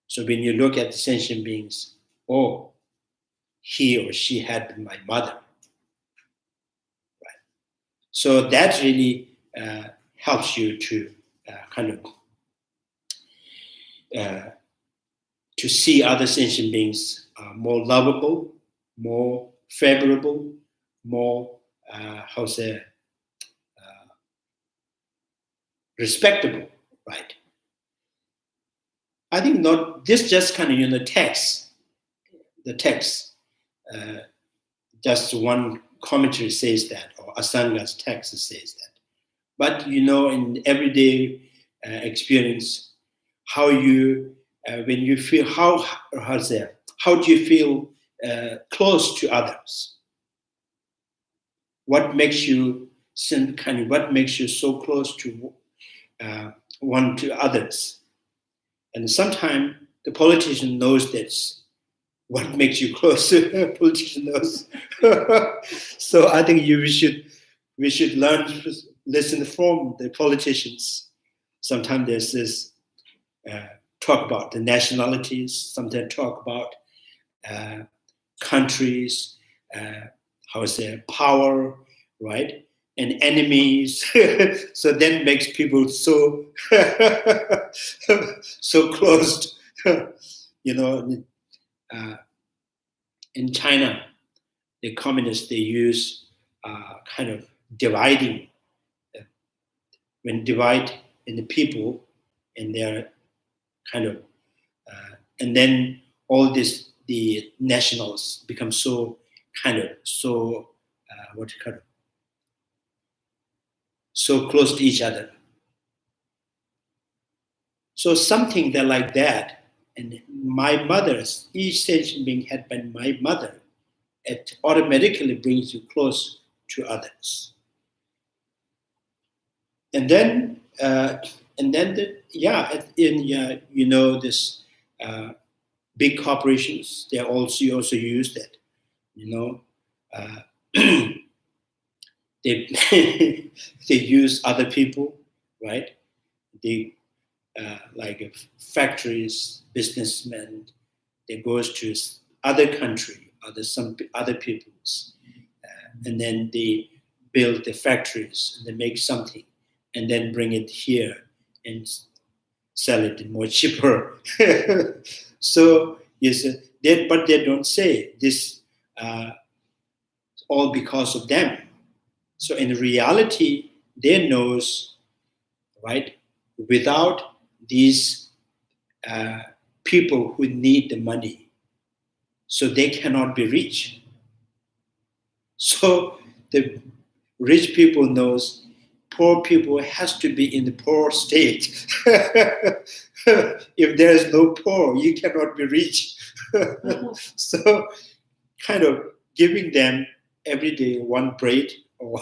Speaker 4: So when you look at the sentient beings, oh, he or she had been my mother. Right? So that really helps you to to see other sentient beings more lovable, more favorable, more respectable, right? I think not this just kind of text. The text, just one commentary says that, or Asanga's text says that. But in everyday experience, how you when you feel how do you feel close to others? What makes you what makes you so close to one to others? And sometimes the politician knows this. What makes you close? Politician knows. So I think we should learn to listen from the politicians. Sometimes there's this talk about the nationalities. Sometimes talk about countries. Power, right? And enemies. So that makes people so so closed. in China, the communists, they use kind of dividing, when divide in the people, and they're kind of, and then all this, the nationals become so kind of, so, so close to each other. So something that like that, and my mother's, each sentient being had been my mother, it automatically brings you close to others. And then, you know, this big corporations, they also use that, you know, they they use other people, right? They like factories, businessmen, they goes to other country, some other peoples, and then they build the factories and they make something, and then bring it here and sell it more cheaper. So yes, but they don't say this all because of them. So in reality, they knows, right? Without these people who need the money, so they cannot be rich. So the rich people knows poor people has to be in the poor state. If there is no poor, you cannot be rich. So kind of giving them every day one bread or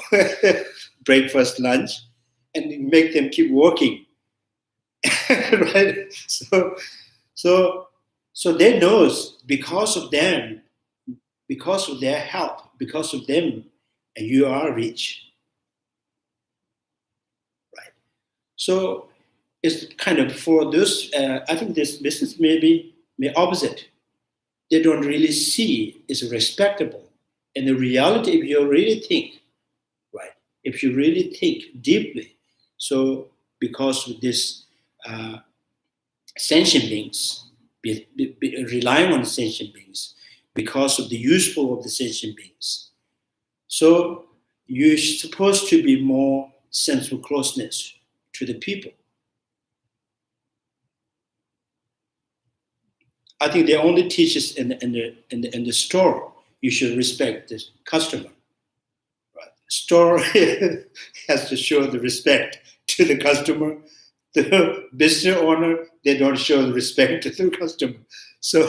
Speaker 4: breakfast, lunch, and make them keep working. Right? So they knows because of them, because of their help, because of them, and you are rich. Right? So it's kind of for those, I think this business may opposite. They don't really see it's respectable. And the reality, if you really think, right, if you really think deeply, so because of this sentient beings, relying on sentient beings, because of the useful of the sentient beings, so you're supposed to be more sensual closeness to the people. I think they only teach us in the store. You should respect the customer. Right? Store has to show the respect to the customer. The business owner, they don't show the respect to the customer. So,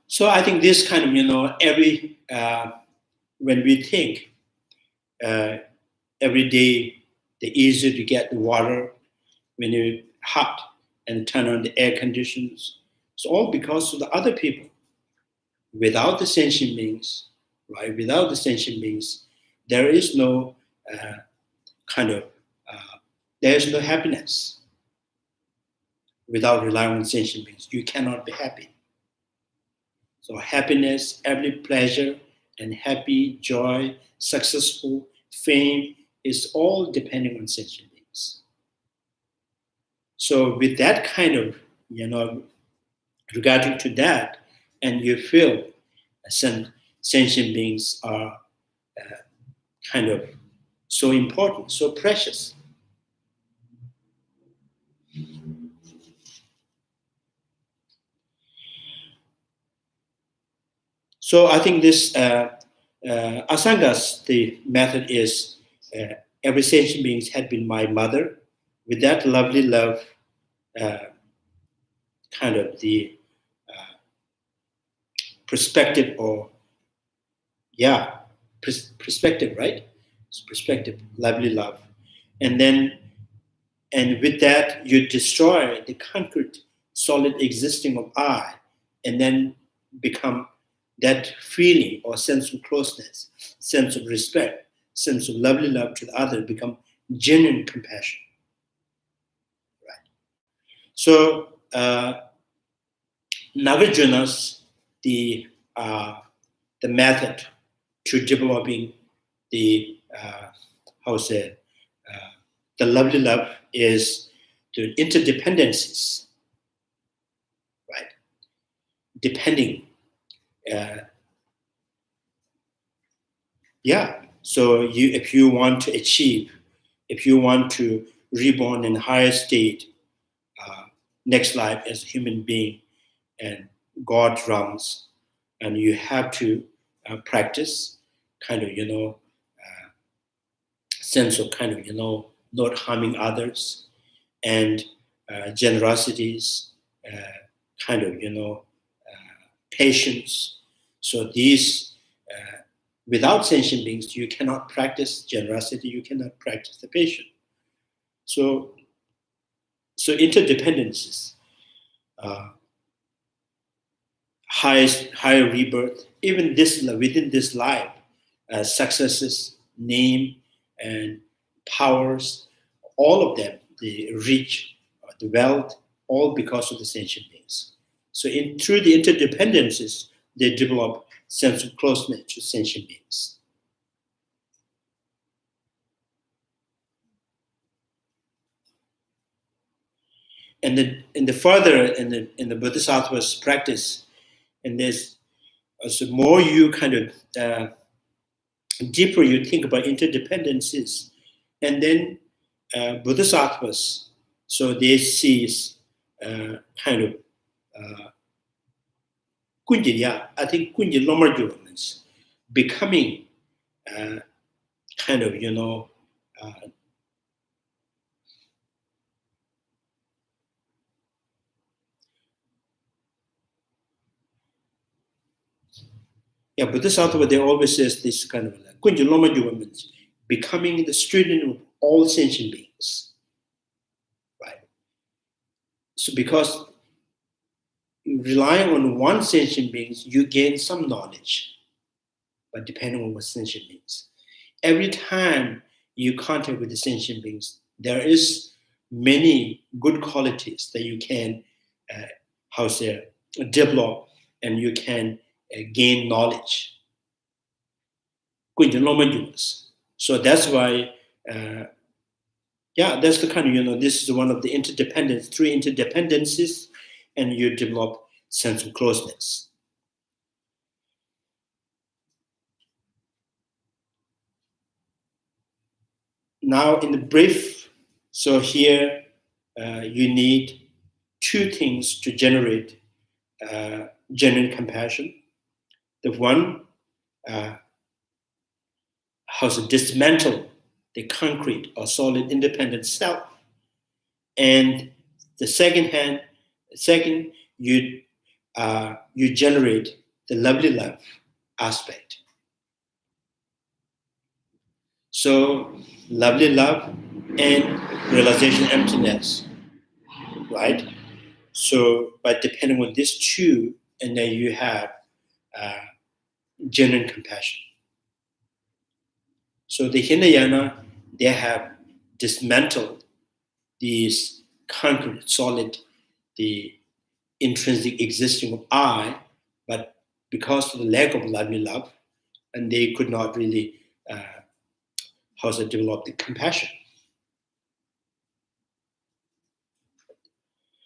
Speaker 4: so I think this kind of, you know, every when we think every day, the easier to get the water when you're hot and turn on the air conditions. It's all because of the other people. Without the sentient beings, right? Without the sentient beings, there is no there is no happiness. Without relying on sentient beings, you cannot be happy. So happiness, every pleasure, and happy, joy, successful, fame is all depending on sentient beings. So with that kind of, you know, regarding to that, and you feel sentient beings are kind of so important, so precious. So I think this Asangas, the method is every sentient being had been my mother. With that lovely love, kind of the perspective, or perspective, right? It's perspective, lovely love, and with that you destroy the concrete, solid existing of I, and then become that feeling or sense of closeness, sense of respect, sense of lovely love to the other, become genuine compassion. Right. So Nagarjuna's the method to developing the the lovely love is the interdependencies, right? Depending. So if you want to achieve, if you want to reborn in higher state, next life as a human being and God realms, and you have to practice kind of, sense of kind of, not harming others, and generosities, kind of, patience. So these, without sentient beings, you cannot practice generosity, you cannot practice the patience. So interdependencies, higher rebirth, even this within this life, successes, name, and powers, all of them, the rich, the wealth, all because of the sentient beings. So through the interdependencies, they develop sense of closeness to sentient beings. And the further in the Bodhisattva's practice, and there's so more you kind of deeper you think about interdependencies, and then Bodhisattvas, so they see kind of kunjya. I think kunjya lomarjo means becoming kind of Bodhisattva, they always says this kind of kunjya lomarjo means becoming the student of all sentient beings, right? So because relying on one sentient beings, you gain some knowledge, but depending on what sentient beings. Every time you contact with the sentient beings, there is many good qualities that you can, develop, and you can gain knowledge. So that's why, that's the kind of, this is one of the three interdependencies, and you develop sense of closeness. Now, in the brief, so here you need two things to generate genuine compassion. The one, how to dismantle the concrete or solid independent self, and the second, you generate the lovely love aspect. So lovely love and realization emptiness, right? So by depending on these two, and then you have genuine compassion. So the Hinayana, they have dismantled these concrete, solid, the intrinsic existing of I, but because of the lack of lovely love, and they could not really develop the compassion.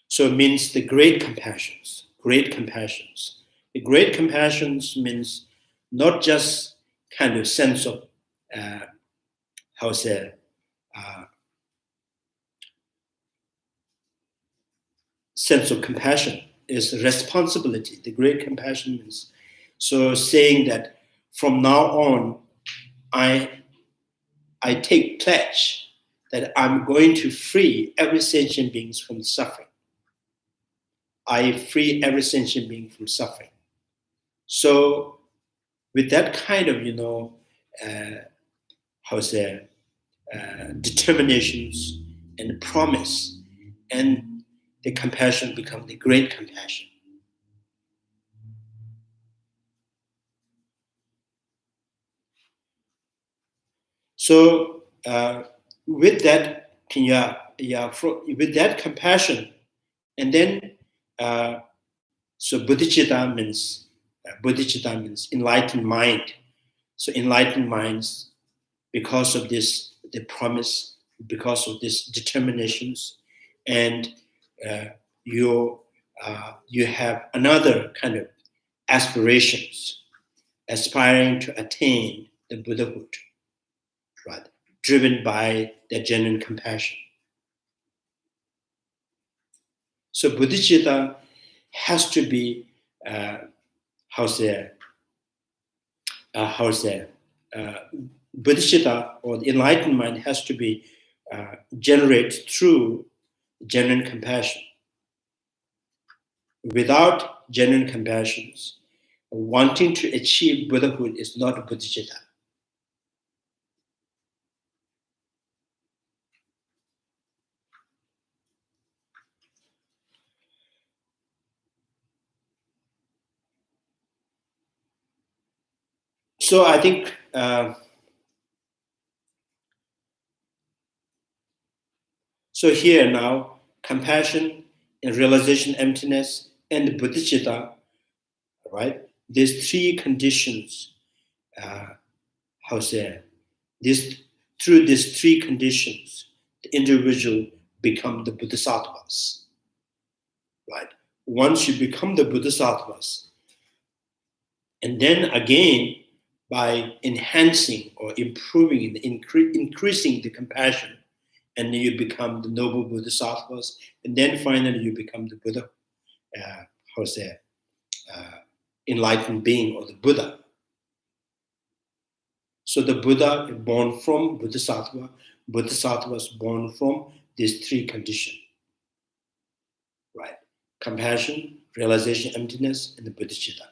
Speaker 4: So it means the great compassions. The great compassions means not just kind of sense of sense of compassion is responsibility. The great compassion means so saying that from now on, I take pledge that I'm going to free every sentient being from suffering. I free every sentient being from suffering. So with that kind of, determinations and promise, and the compassion become the great compassion. So with that, with that compassion, and then so bodhicitta means enlightened mind. So enlightened minds, because of this, the promise, because of these determinations, and you have another kind of aspirations, aspiring to attain the Buddhahood, right? Driven by the genuine compassion. So bodhicitta has to be bodhicitta, or the enlightened mind, has to be generated through genuine compassion. Without genuine compassion, wanting to achieve Buddhahood is not a bodhicitta. So I think so here now, compassion and realization emptiness and bodhicitta, right? These three conditions, through these three conditions, the individual become the bodhisattvas, right? Once you become the bodhisattvas, and then again, by enhancing or improving, increasing the compassion, and then you become the noble bodhisattvas, and then finally you become the Buddha, enlightened being, or the Buddha. So the Buddha is born from bodhisattva, bodhisattva is born from these three conditions, right? Compassion, realization, emptiness, and the bodhicitta.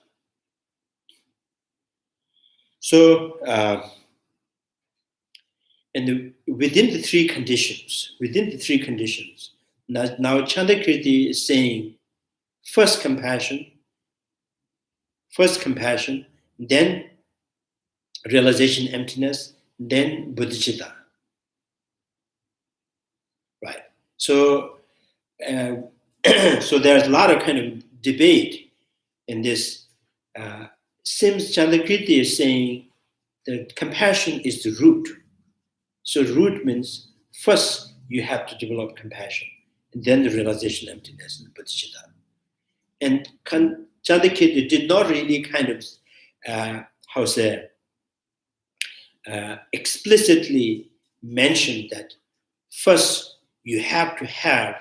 Speaker 4: So, within the three conditions, now Chandrakirti is saying first compassion, then realization, emptiness, then bodhicitta, right? So, so there's a lot of kind of debate in this. Since Chandrakirti is saying that compassion is the root. So root means first you have to develop compassion, and then the realization, emptiness, and bodhicitta. And Chandrakirti did not really kind of, explicitly mention that first you have to have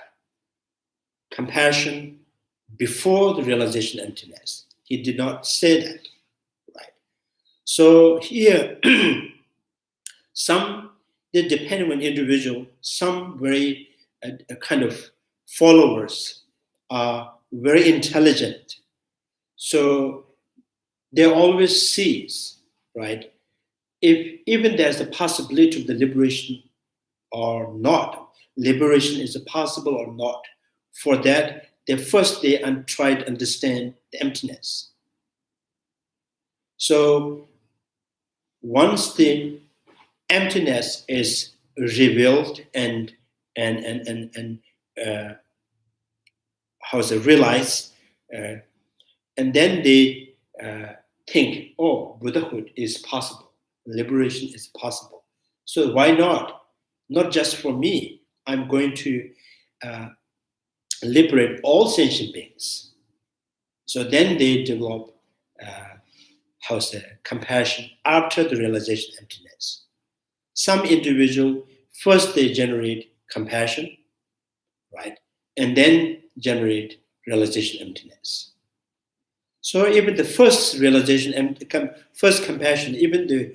Speaker 4: compassion before the realization, emptiness. He did not say that. So here, they depend on individual. Some very kind of followers are very intelligent, so they always sees, right? If even there's a possibility of the liberation or not, liberation is possible or not. For that, they try to understand the emptiness. So once the emptiness is revealed and realized, and then they think, oh, Buddhahood is possible, liberation is possible. So why not? Not just for me. I'm going to liberate all sentient beings. So then they develop compassion after the realization emptiness. Some individual, first they generate compassion, right? And then generate realization emptiness. So even the first realization, first compassion, even the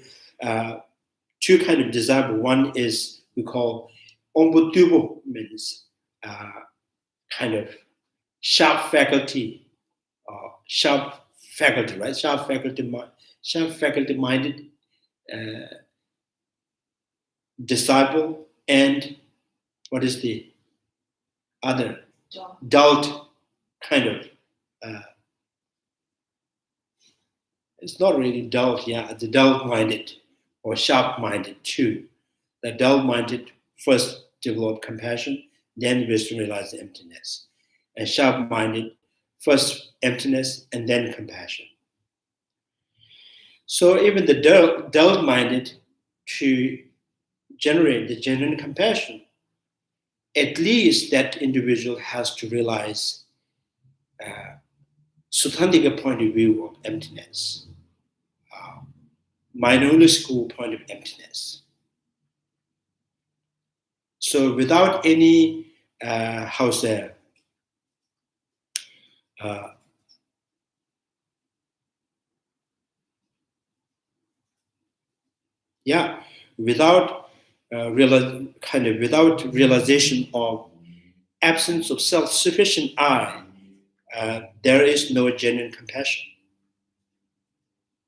Speaker 4: two kind of desire. One is we call ombutubo, means kind of sharp faculty, right? Sharp faculty minded disciple, and what is the other? Dull kind of. It's not really dull, yeah. The dull-minded or sharp-minded too. The dull-minded first develop compassion, then realize the emptiness, and sharp-minded first emptiness and then compassion. So even the dull-minded, to generate the genuine compassion, at least that individual has to realize Suthandika point of view of emptiness, Minority school point of emptiness. So without any, how's that? Without without realization of absence of self-sufficient I, there is no genuine compassion.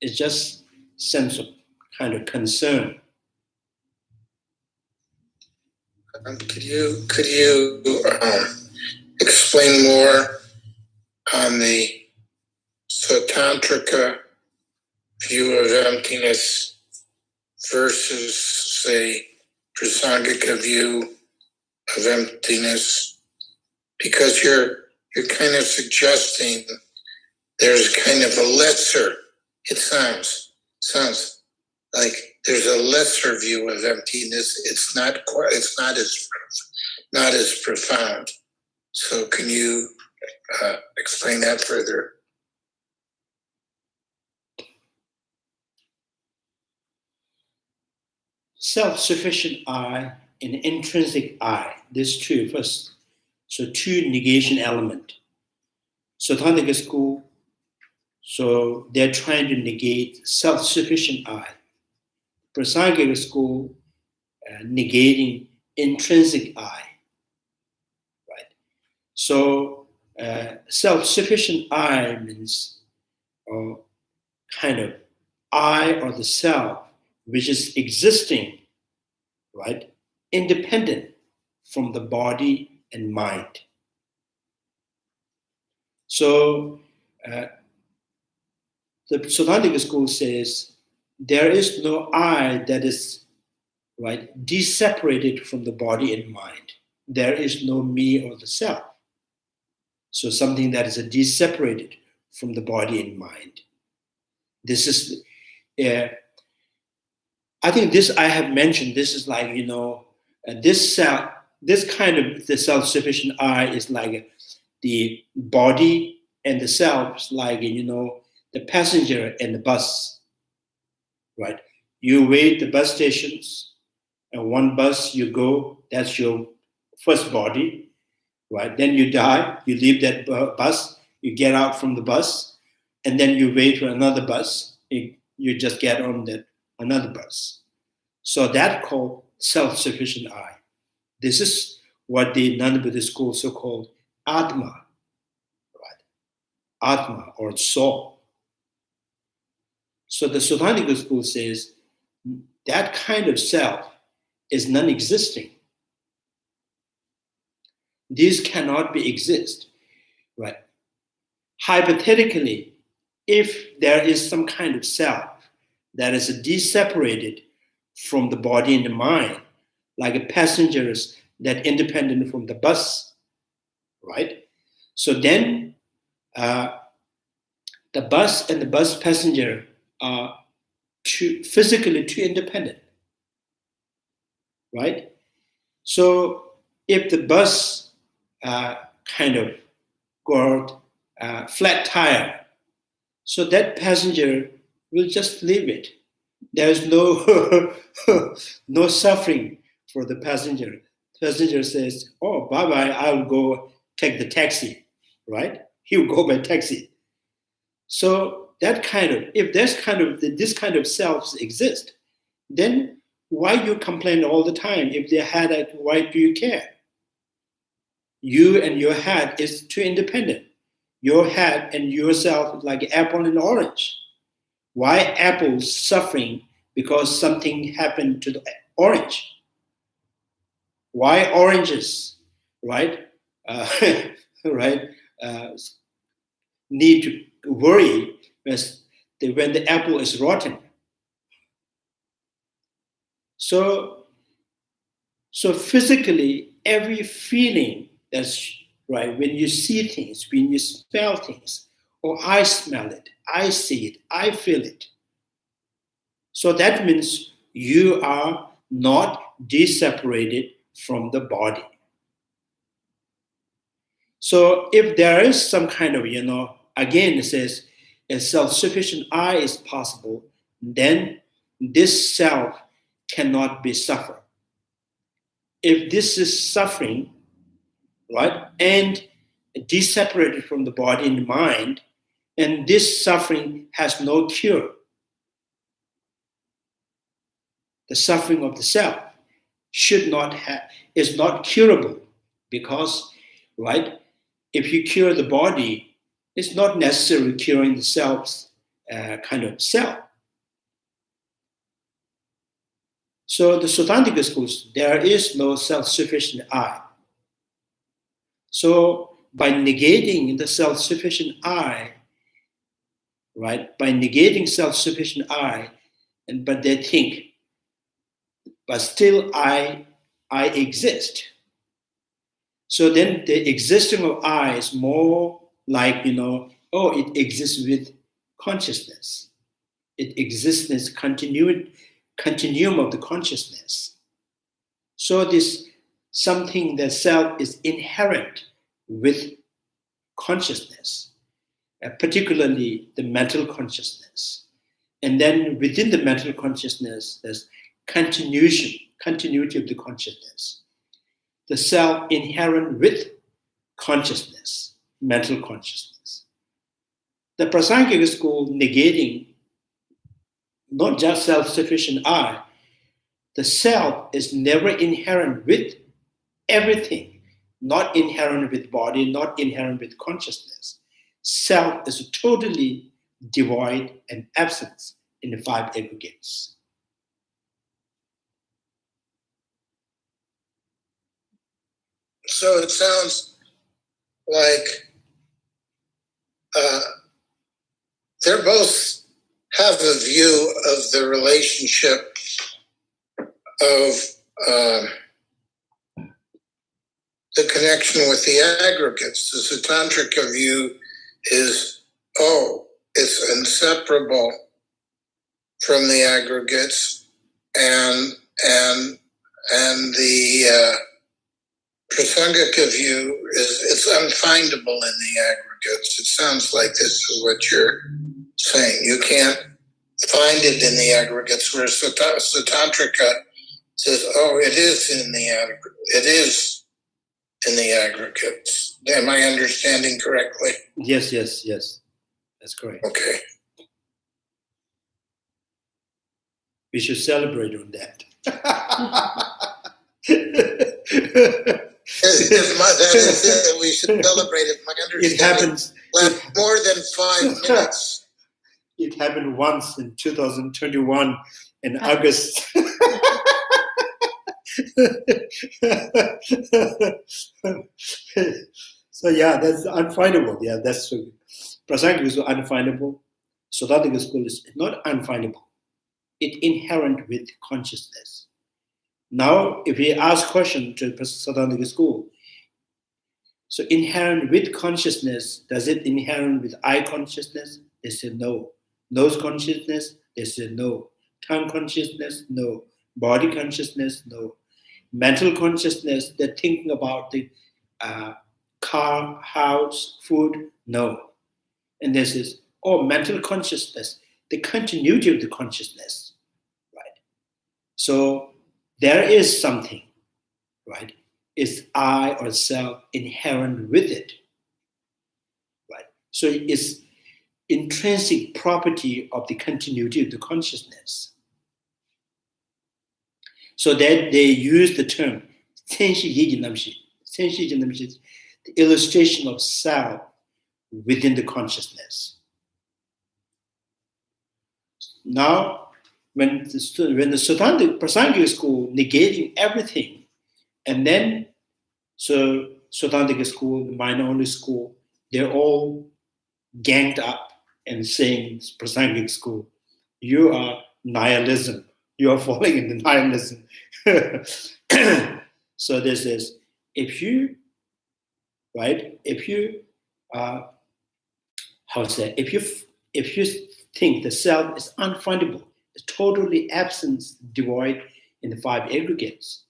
Speaker 4: It's just sense of kind of concern.
Speaker 6: Could you explain more on the Sautrantika view of emptiness versus, say, Prasangika view of emptiness? Because you're kind of suggesting there's kind of a lesser. It sounds like there's a lesser view of emptiness. It's not as profound. So can you explain that further?
Speaker 4: Self-sufficient I and intrinsic I, these two first. So two negation element. So Suthandika school, so they're trying to negate self-sufficient I. Prasangika school, negating intrinsic I. Right. So self-sufficient I means kind of I or the self, which is existing, right, independent from the body and mind. So the Suthandika school says there is no I that is, right, deseparated from the body and mind. There is no me or the self. So something that is deseparated from the body and mind. This is, I think this I have mentioned, this is like, this kind of the self-sufficient I is like the body and the self is like, the passenger and the bus, right? You wait the bus stations and one bus you go, that's your first body, right? Then you die, you leave that bus, you get out from the bus, and then you wait for another bus, you just get on that another bus. So that called self-sufficient I. This is what the non-Buddhist school so-called Atma, right? Atma or soul. So the Suthandika school says that kind of self is non-existing. These cannot be exist, right? Hypothetically, if there is some kind of self that is deseparated from the body and the mind, like a passengers that independent from the bus, right? So then the bus and the bus passenger are physically too independent, right? So if the bus kind of got flat tire, so that passenger will just leave it. There's no no suffering for the passenger. Passenger says, "Oh, bye-bye, I'll go take the taxi," right? He'll go by taxi. So that kind of, if this kind of selves exist, then why you complain all the time? If they had it, why do you care? You and your head is too independent. Your head and yourself is like apple and orange. Why apples suffering because something happened to the orange? Why oranges, right? Right? Need to worry when the apple is rotten. So physically, every feeling that's right, when you see things, when you smell things, or I smell it, I see it, I feel it. So that means you are not deseparated from the body. So if there is some kind of, again it says a self-sufficient I is possible, then this self cannot be suffer. If this is suffering, right, and deseparated from the body and mind, and this suffering has no cure, the suffering of the self is not curable, because, right, if you cure the body, it's not necessarily curing the self's kind of self. So the Sautrantika schools, there is no self-sufficient I. So by negating the self-sufficient I, right, by negating self-sufficient I, but they think, but still I exist. So then the existing of I is more like, it exists with consciousness. It exists in this continuum of the consciousness. So this something that self is inherent with consciousness, particularly the mental consciousness. And then within the mental consciousness, there's continuity of the consciousness. The self inherent with consciousness, mental consciousness. The Prasangika school negating not just self-sufficient I, the self is never inherent with everything, not inherent with body, not inherent with consciousness. Self is totally devoid and absent in the five aggregates.
Speaker 6: So it sounds like they both have a view of the relationship of the connection with the aggregates. The Sautrantika view is, it's inseparable from the aggregates, and the Prasangika view is it's unfindable in the aggregates. It sounds like this is what you're saying. You can't find it in the aggregates, whereas Sautrantika says, it is in the aggregates. Am I understanding correctly?
Speaker 4: Yes. That's correct.
Speaker 6: Okay.
Speaker 4: We should celebrate on that.
Speaker 6: That is it. We should celebrate it. My understanding
Speaker 4: It happens.
Speaker 6: left more than 5 minutes.
Speaker 4: It happened once in 2021 in August. So yeah, that's unfindable. Yeah, that's true. Prasangika is unfindable. Sautrantika school is not unfindable. It's inherent with consciousness. Now, if we ask question to Sautrantika school, so inherent with consciousness, does it inherent with eye consciousness? They say no. Nose consciousness? They say no. Tongue consciousness? No. Body consciousness? No. Mental consciousness, they're thinking about the car, house, food? No. And this is, mental consciousness, the continuity of the consciousness, right? So there is something, right? Is I or self inherent with it, right? So it's intrinsic property of the continuity of the consciousness. So that they use the term senshi yijinamshi. Senshi yijinamshi is the illustration of self within the consciousness. Now, when the Prasangika school negating everything, and then so Sautrantika school, the minor-only school, they're all ganged up and saying, Prasangika school, you are nihilism. You are falling into nihilism. So this is, if you think the self is unfindable, it's totally absent, devoid in the five aggregates.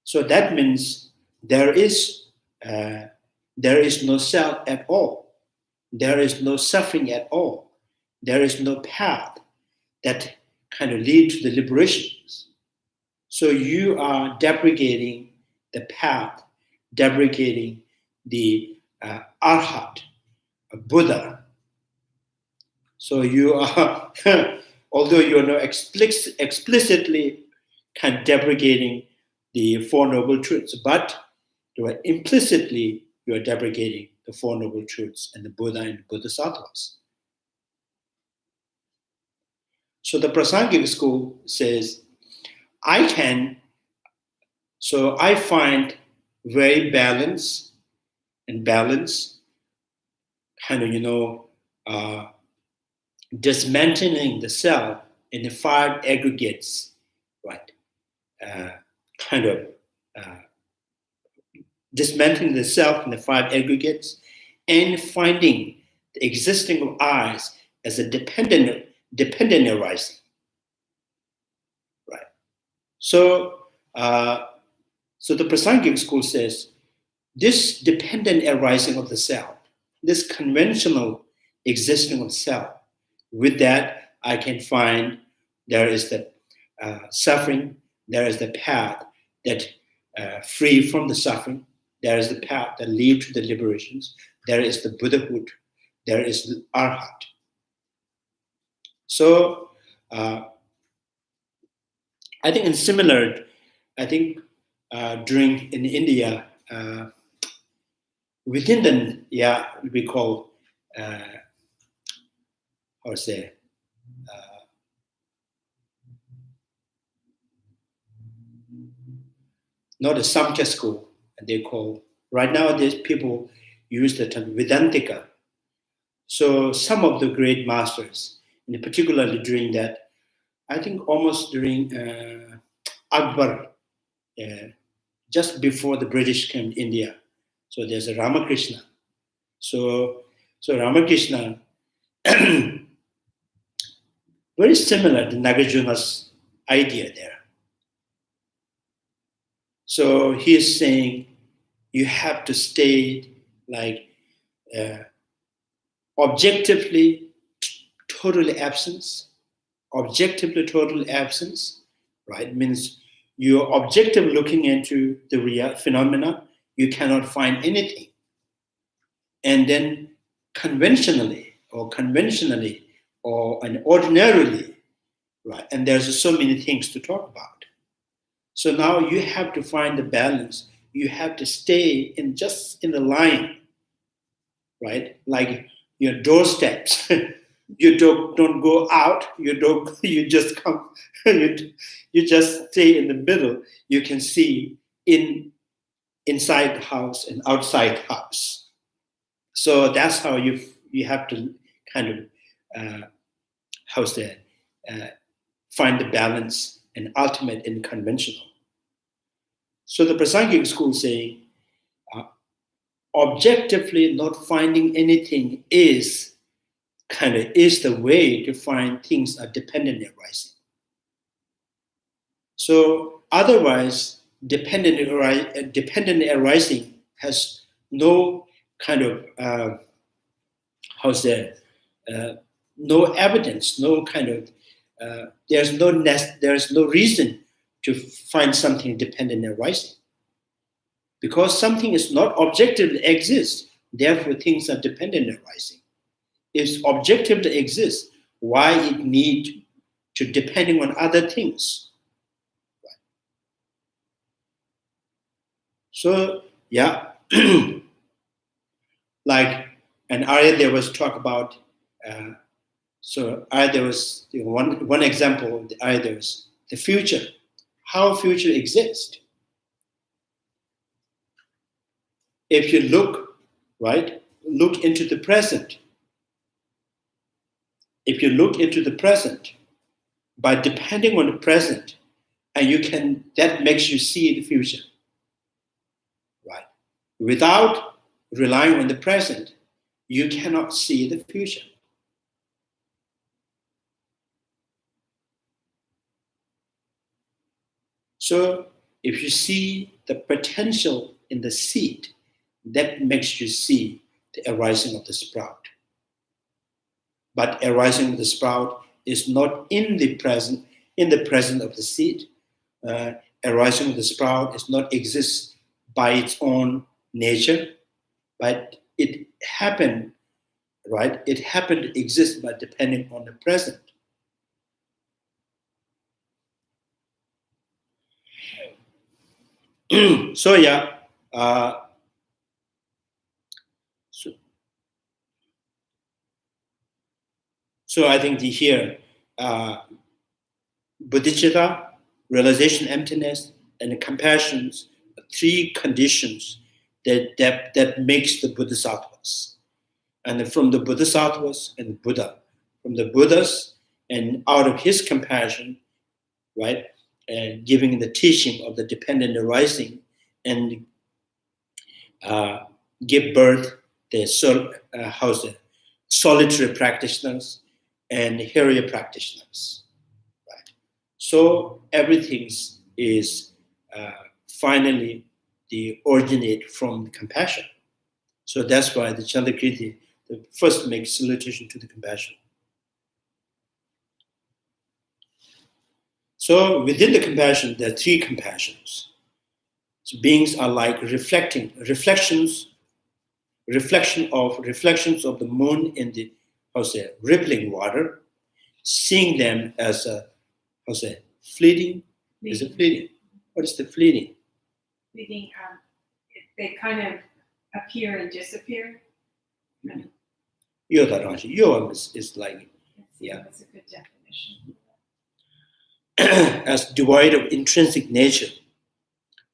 Speaker 4: So that means there is there is no self at all. There is no suffering at all. There is no path that kind of lead to the liberations. So you are deprecating the path, deprecating the Arhat, Buddha. So you are, although you are not explicitly kind of deprecating the Four Noble Truths, but you are implicitly you are deprecating the Four Noble Truths and the Buddha and the Bodhisattvas. So the Prasangic school says, I find very balance, kind of, dismantling the self in the five aggregates, right? Dismantling the self in the five aggregates and finding the existing of eyes as a dependent arising, right? So the Prasangic school says this dependent arising of the self, this conventional existing of self, with that I can find there is the suffering, there is the path that free from the suffering, there is the path that lead to the liberations, there is the Buddhahood, there is the Arhat. So I think during in India, within the we call not a Samkhya school, they call right nowadays people use the term Vedantika. So some of the great masters, and particularly during that, I think almost during Akbar, just before the British came to India. So there's a Ramakrishna. So Ramakrishna, very similar to Nagarjuna's idea there. So he is saying you have to stay like objectively total absence, right? Means you're objective looking into the real phenomena, you cannot find anything. And then conventionally or ordinarily, right? And there's so many things to talk about. So now you have to find the balance. You have to stay just in the line, right? Like your doorsteps. You don't go out. You just come. You just stay in the middle. You can see inside the house and outside the house. So that's how you have to kind of find the balance and ultimate and conventional. So the Prasangic school saying, objectively not finding anything is the way to find things are dependent arising. So otherwise, dependent arising has no kind of no evidence, no kind of there's no reason to find something dependent arising, because something is not objectively exists. Therefore, things are dependent arising. If objectively exists, why it need to depending on other things? Right. So like and earlier there was talk about. There was one example. There was the future, how future exists. If you look into the present. If you look into the present, by depending on the present, and that makes you see the future, right? Without relying on the present, you cannot see the future. So if you see the potential in the seed, that makes you see the arising of the sprout. But arising of the sprout is not in the present of the seed. Arising of the sprout is not exist by its own nature, but it happened, right? It happened to exist by depending on the present. So yeah, so I think here, bodhicitta, realization, emptiness, and compassions are three conditions that makes the bodhisattvas. And from the bodhisattvas and Buddha, from the Buddhas and out of his compassion, right, and giving the teaching of the dependent arising and give birth the solitary practitioners and herier practitioners. Right? So everything is finally the originate from compassion. So that's why the Chandrakirti first makes salutation to the compassion. So within the compassion, there are three compassions. So beings are like reflections of the moon in the rippling water, seeing them as fleeting. Is it fleeting? What is the fleeting?
Speaker 7: Fleeting. They kind of appear and disappear.
Speaker 4: Yoga is like, yeah.
Speaker 7: That's a good definition.
Speaker 4: As devoid of intrinsic nature,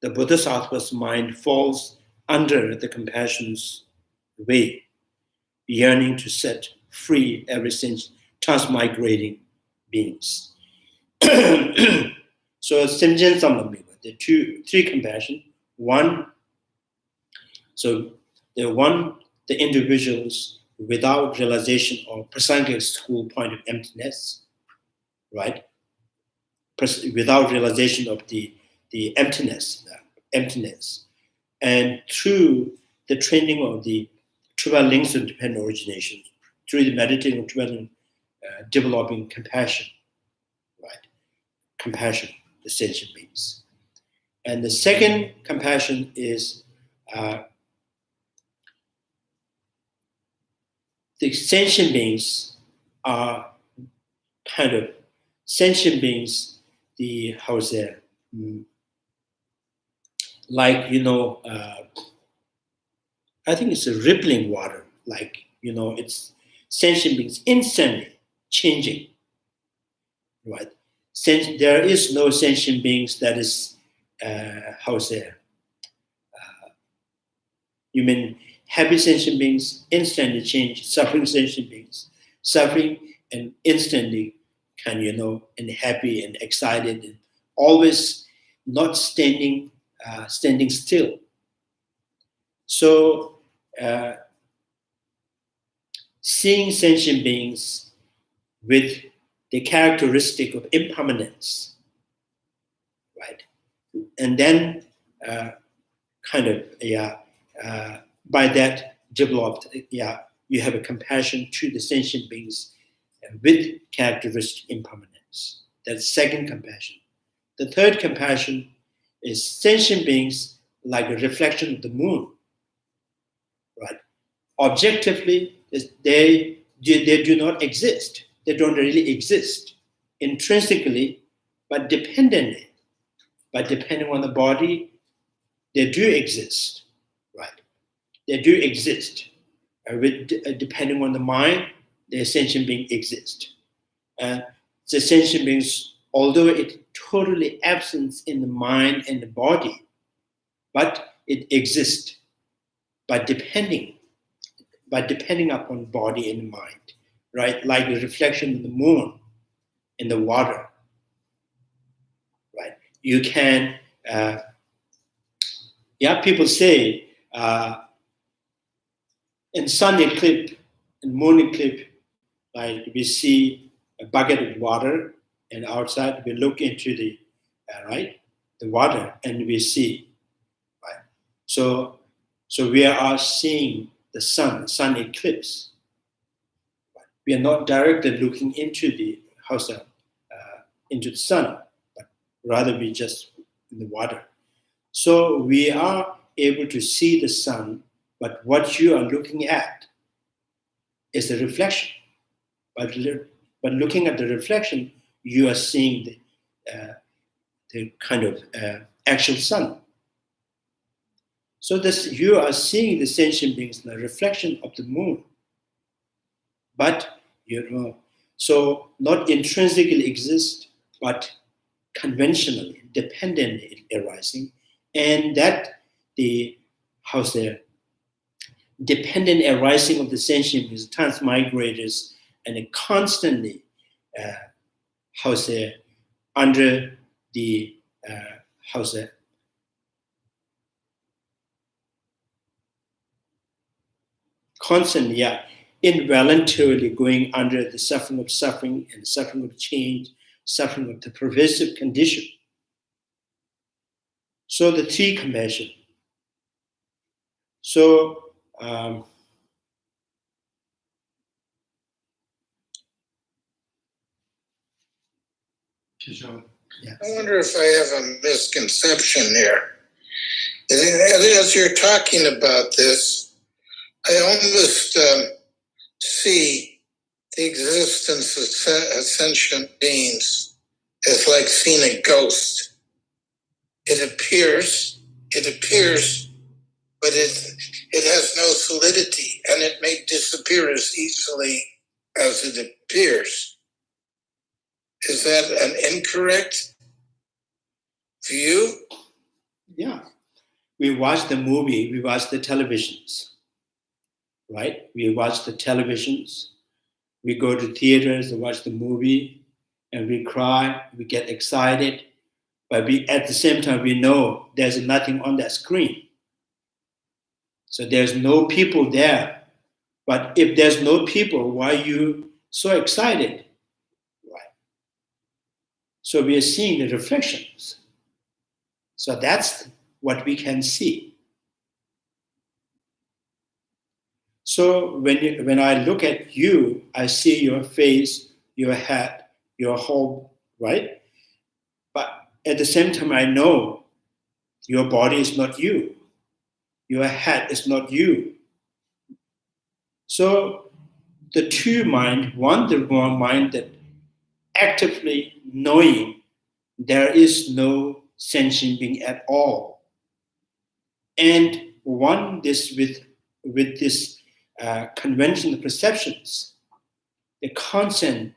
Speaker 4: the bodhisattva's mind falls under the compassion's weight, yearning to set free ever since transmigrating beings. So Simjen Samlambiva, the three compassion. One, so the individuals without realization of Prasangika school point of emptiness, right? Without realization of the emptiness, and through the training of the 12 links of dependent origination, through the meditating of 12 developing compassion, right? Compassion, the sentient beings. And the second compassion is the sentient beings are kind of sentient beings. Like, I think it's a rippling water, like, it's sentient beings instantly changing, right? There is no sentient beings that is, you mean happy sentient beings instantly change, suffering sentient beings, suffering and instantly can, and happy and excited and always not standing still. So seeing sentient beings with the characteristic of impermanence, right? And then by that developed, you have a compassion to the sentient beings with characteristic impermanence. That's second compassion. The third compassion is sentient beings like a reflection of the moon, right? Objectively, they do not exist. They don't really exist intrinsically, but dependently. But depending on the body, they do exist, right? They do exist. Depending on the mind, the sentient being exist. The sentient beings, although it totally absent in the mind and the body, but it exists by depending upon body and mind, right? Like the reflection of the moon in the water, right? You can, people say in sun eclipse and moon eclipse, like we see a bucket of water, and outside we look into the water, and we see, right? So So we are seeing the sun eclipse. We are not directly looking into the into the sun, but rather we just in the water. So we are able to see the sun, but what you are looking at is the reflection. But looking at the reflection, you are seeing the kind of actual sun. So this, you are seeing the sentient beings, the reflection of the moon. But, so not intrinsically exist, but conventionally, dependently arising. And that the dependent arising of the sentient beings, transmigrators, and it constantly, under the, constantly, involuntarily going under the suffering and suffering of change, suffering of the pervasive condition. So the three compassion. So,
Speaker 2: Kishore.
Speaker 6: I wonder if I have a misconception here. As you're talking about this, I almost see the existence of sentient beings as like seeing a ghost. It appears, but it has no solidity, and it may disappear as easily as it appears. Is that an incorrect view?
Speaker 4: yeah, we watch the movie, we watch the televisions, right? We watch the televisions, we go to theaters and watch the movie, and we cry, we get excited, but at the same time, we know there's nothing on that screen. So there's no people there. But if there's no people, why are you so excited? Right? So we are seeing the reflections. So that's what we can see. So when I look at you, I see your face, your head, your whole, right? But at the same time, I know your body is not you. Your head is not you. So the two mind, the one mind that actively knowing there is no sentient being at all, and one this with this conventional perceptions, the constant,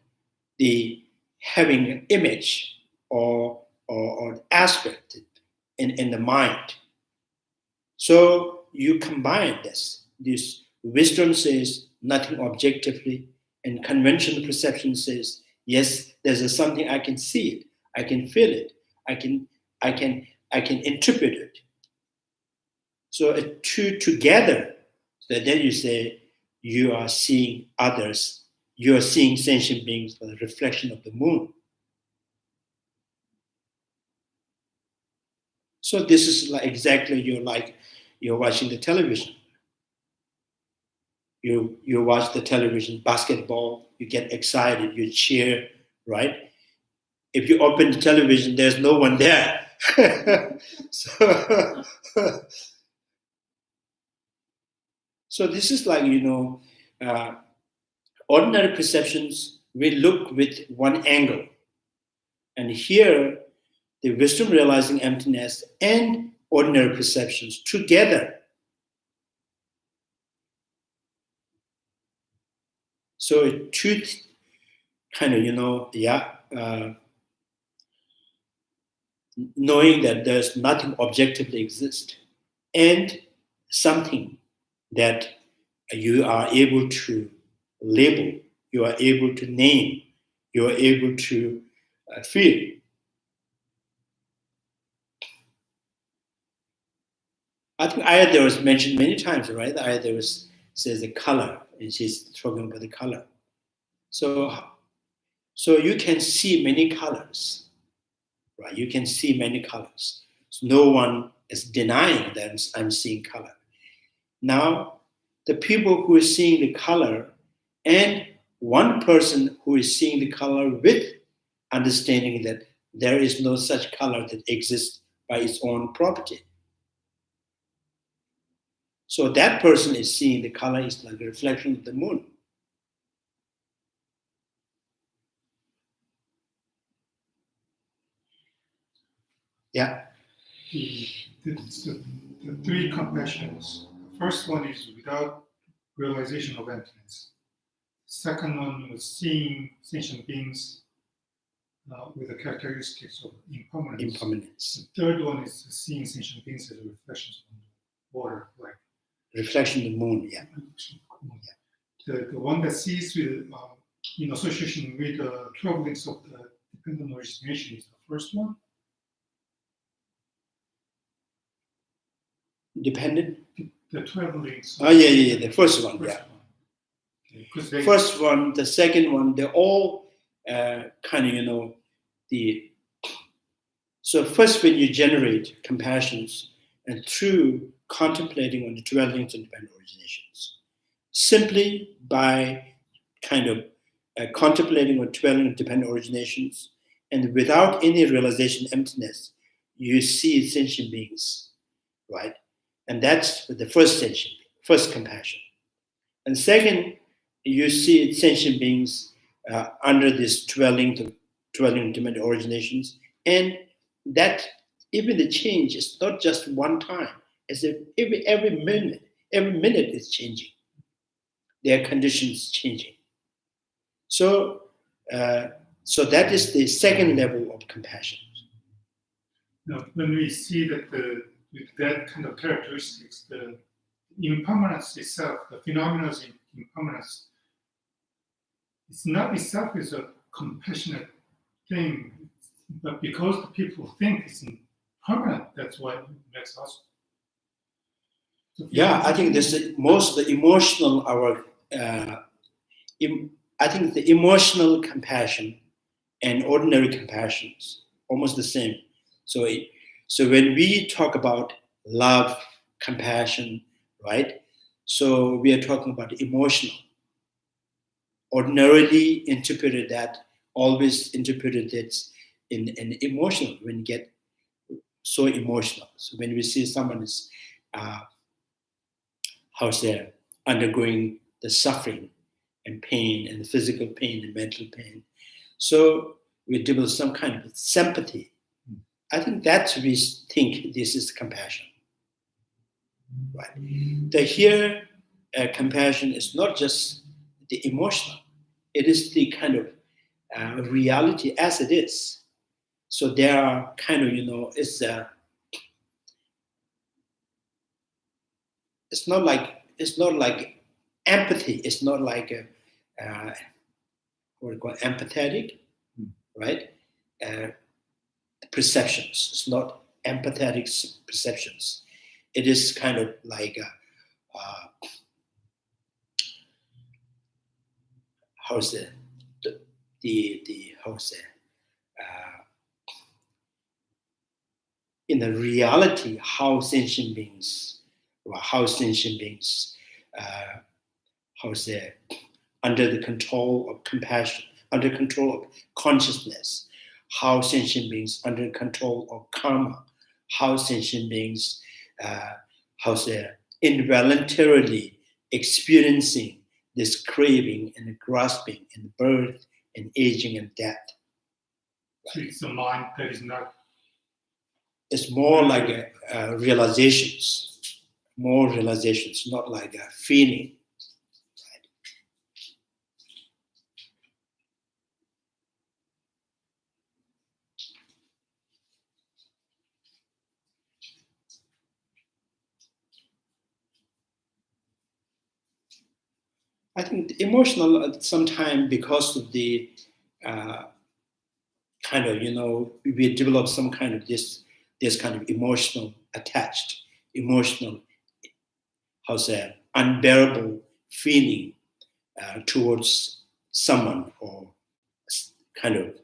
Speaker 4: the having an image or aspect in the mind. So you combine this wisdom says nothing objectively, and conventional perception says yes, there's something, I can see it, I can feel it, I can interpret it. So two together, so then you say you are seeing others, you are seeing sentient beings, the reflection of the moon. So this is like exactly you're watching the television. You watch the television, basketball, you get excited, you cheer, right? If you open the television, there's no one there. So this is like, ordinary perceptions, we look with one angle. And here, the wisdom realizing emptiness and ordinary perceptions together. So truth kind of, knowing that there's nothing objectively exist, and something that you are able to label, you are able to name, you are able to feel. I think Ayodhya was mentioned many times, right? Ayodhya says the color, and she's talking about the color. So you can see many colors, right? You can see many colors. So no one is denying that I'm seeing color. Now, the people who is seeing the color and one person who is seeing the color with understanding that there is no such color that exists by its own property. So that person is seeing the color is like a reflection of the moon. Yeah.
Speaker 2: The three compassions. The first one is without realization of emptiness. Second one was seeing sentient beings with the characteristics of impermanence.
Speaker 4: Impermanence.
Speaker 2: The third one is seeing sentient beings as reflections on the water, like
Speaker 4: Reflection of the moon, yeah.
Speaker 2: the one that sees with in association with the 12 links of the dependent origination is the first one.
Speaker 4: Dependent?
Speaker 2: The 12 links.
Speaker 4: Oh, yeah, the first one, yeah.
Speaker 2: Okay, 'cause they-
Speaker 4: First one, the second one, they're all kind of, so first when you generate compassions and through contemplating on the 12 links of dependent originations, simply by kind of contemplating on 12 links of dependent originations and without any realization emptiness, you see sentient beings, right? And that's the first sentient, first compassion. And second, you see sentient beings under this dwelling dependent originations, and that even the change is not just one time. It's every minute is changing. Their conditions changing. So that is the second level of compassion.
Speaker 2: Now, when we see that with that kind of characteristics, the impermanence itself, the phenomena of impermanence, it's not itself is a compassionate thing, but because the people think it's impermanent, that's why it makes us.
Speaker 4: Yeah, I think this is most the emotional I think the emotional compassion and ordinary compassion is almost the same. So when we talk about love, compassion, right? So we are talking about emotional. Ordinarily always interpreted it in emotional, when you get so emotional. So when we see someone is undergoing the suffering and pain and physical pain and mental pain, so we develop some kind of sympathy. I think that's we think this is compassion, right? Here, compassion is not just the emotional; it is the kind of reality as it is. So there are kind of it's not like empathy. It's not like what we call empathetic, right? Perceptions. It's not empathetic perceptions. It is kind of like in the reality how sentient beings under the control of compassion, under control of consciousness, how sentient beings under control of karma, how sentient beings involuntarily experiencing this craving and grasping and birth and aging and death.
Speaker 2: So it's a mind that is not.
Speaker 4: It's more like realizations, not like a feeling. I think emotional sometimes because of the kind of we develop some kind of this kind of emotional attached, emotional unbearable feeling towards someone, or kind of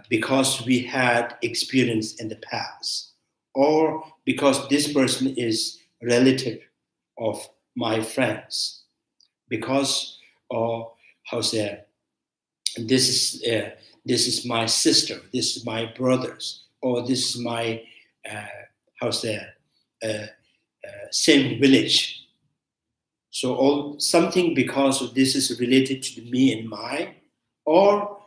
Speaker 4: because we had experience in the past, or because this person is relative of my friends because this is my sister, this is my brothers, or this is my same village. So something because of this is related to me and mine, or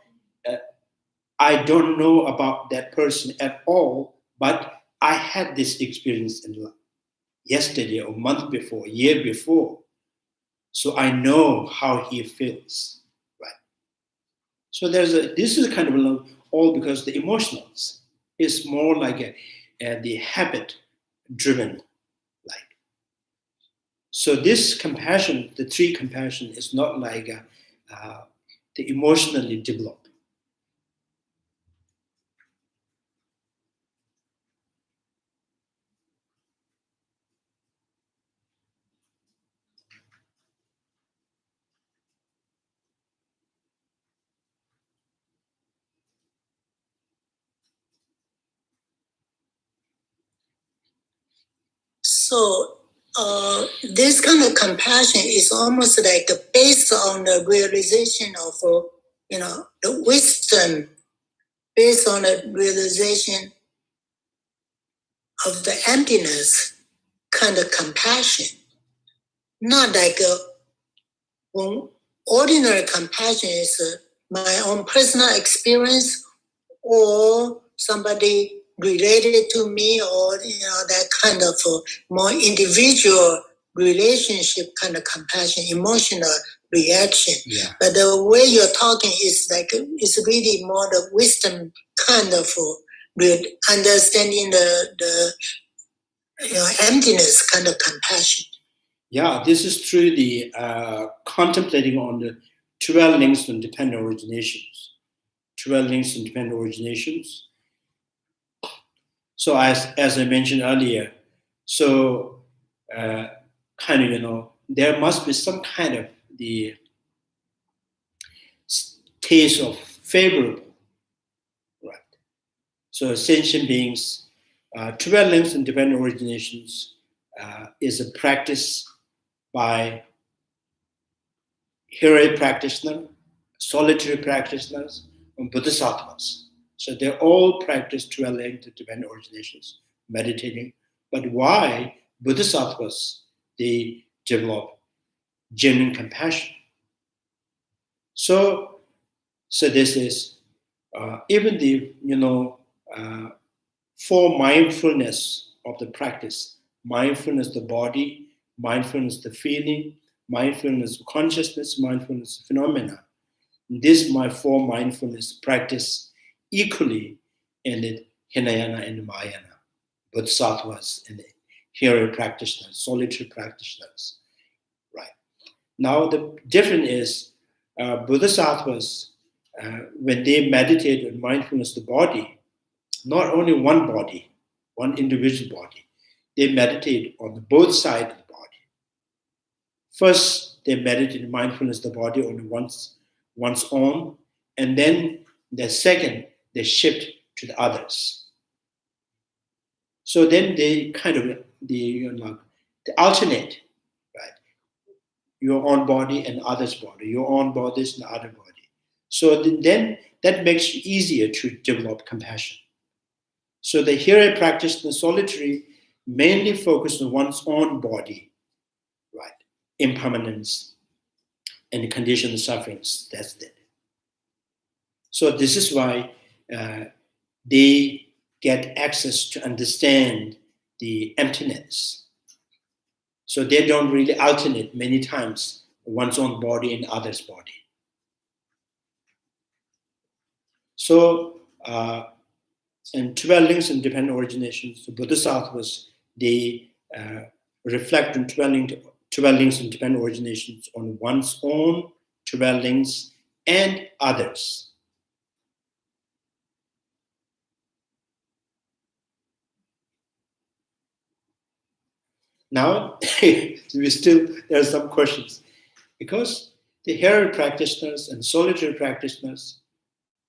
Speaker 4: I don't know about that person at all, but I had this experience in life yesterday or month before, year before. So I know how he feels, right? So this is kind of all because the emotionals is more like the habit driven, like. So this compassion, the three compassion is not like the emotionally developed.
Speaker 5: So this kind of compassion is almost like based on the realization of, the wisdom, based on the realization of the emptiness kind of compassion. Not like when ordinary compassion is my own personal experience or somebody related to me, or that kind of more individual relationship kind of compassion, emotional reaction.
Speaker 4: Yeah.
Speaker 5: But the way you're talking is like it's really more the wisdom kind of understanding the emptiness kind of compassion.
Speaker 4: Yeah, this is through the contemplating on the 12 links and dependent originations. 12 links and dependent originations. So as I mentioned earlier, so there must be some kind of the taste of favorable, right? So sentient beings, 12 links and dependent originations is a practice by hero practitioner, solitary practitioners, and bodhisattvas. So they all practice 12 linked dependent originations, meditating. But why bodhisattvas, they develop genuine compassion? So this is even the for mindfulness of the practice, mindfulness of the body, mindfulness of the feeling, mindfulness of consciousness, mindfulness of phenomena. This my four mindfulness practice equally in the Hinayana and the Mahayana, bodhisattvas and the hero practitioners, solitary practitioners. Right. Now the difference is bodhisattvas, when they meditate on mindfulness of the body, not only one body, one individual body, they meditate on both sides of the body. First, they meditate in mindfulness of the body on one's own, and then the second, they shift to the others. So then they kind of they alternate, right? Your own body and others' body, your own body and other body. So then that makes it easier to develop compassion. So the hero practice in solitary mainly focus on one's own body, right? Impermanence and conditioned sufferings. That's it. So this is why they get access to understand the emptiness. So they don't really alternate many times one's own body and others' body. So, and 12 links and dependent originations, the bodhisattvas, they reflect on 12 links and dependent originations on one's own 12 links and others. Now, there are some questions. Because the hero practitioners and solitary practitioners,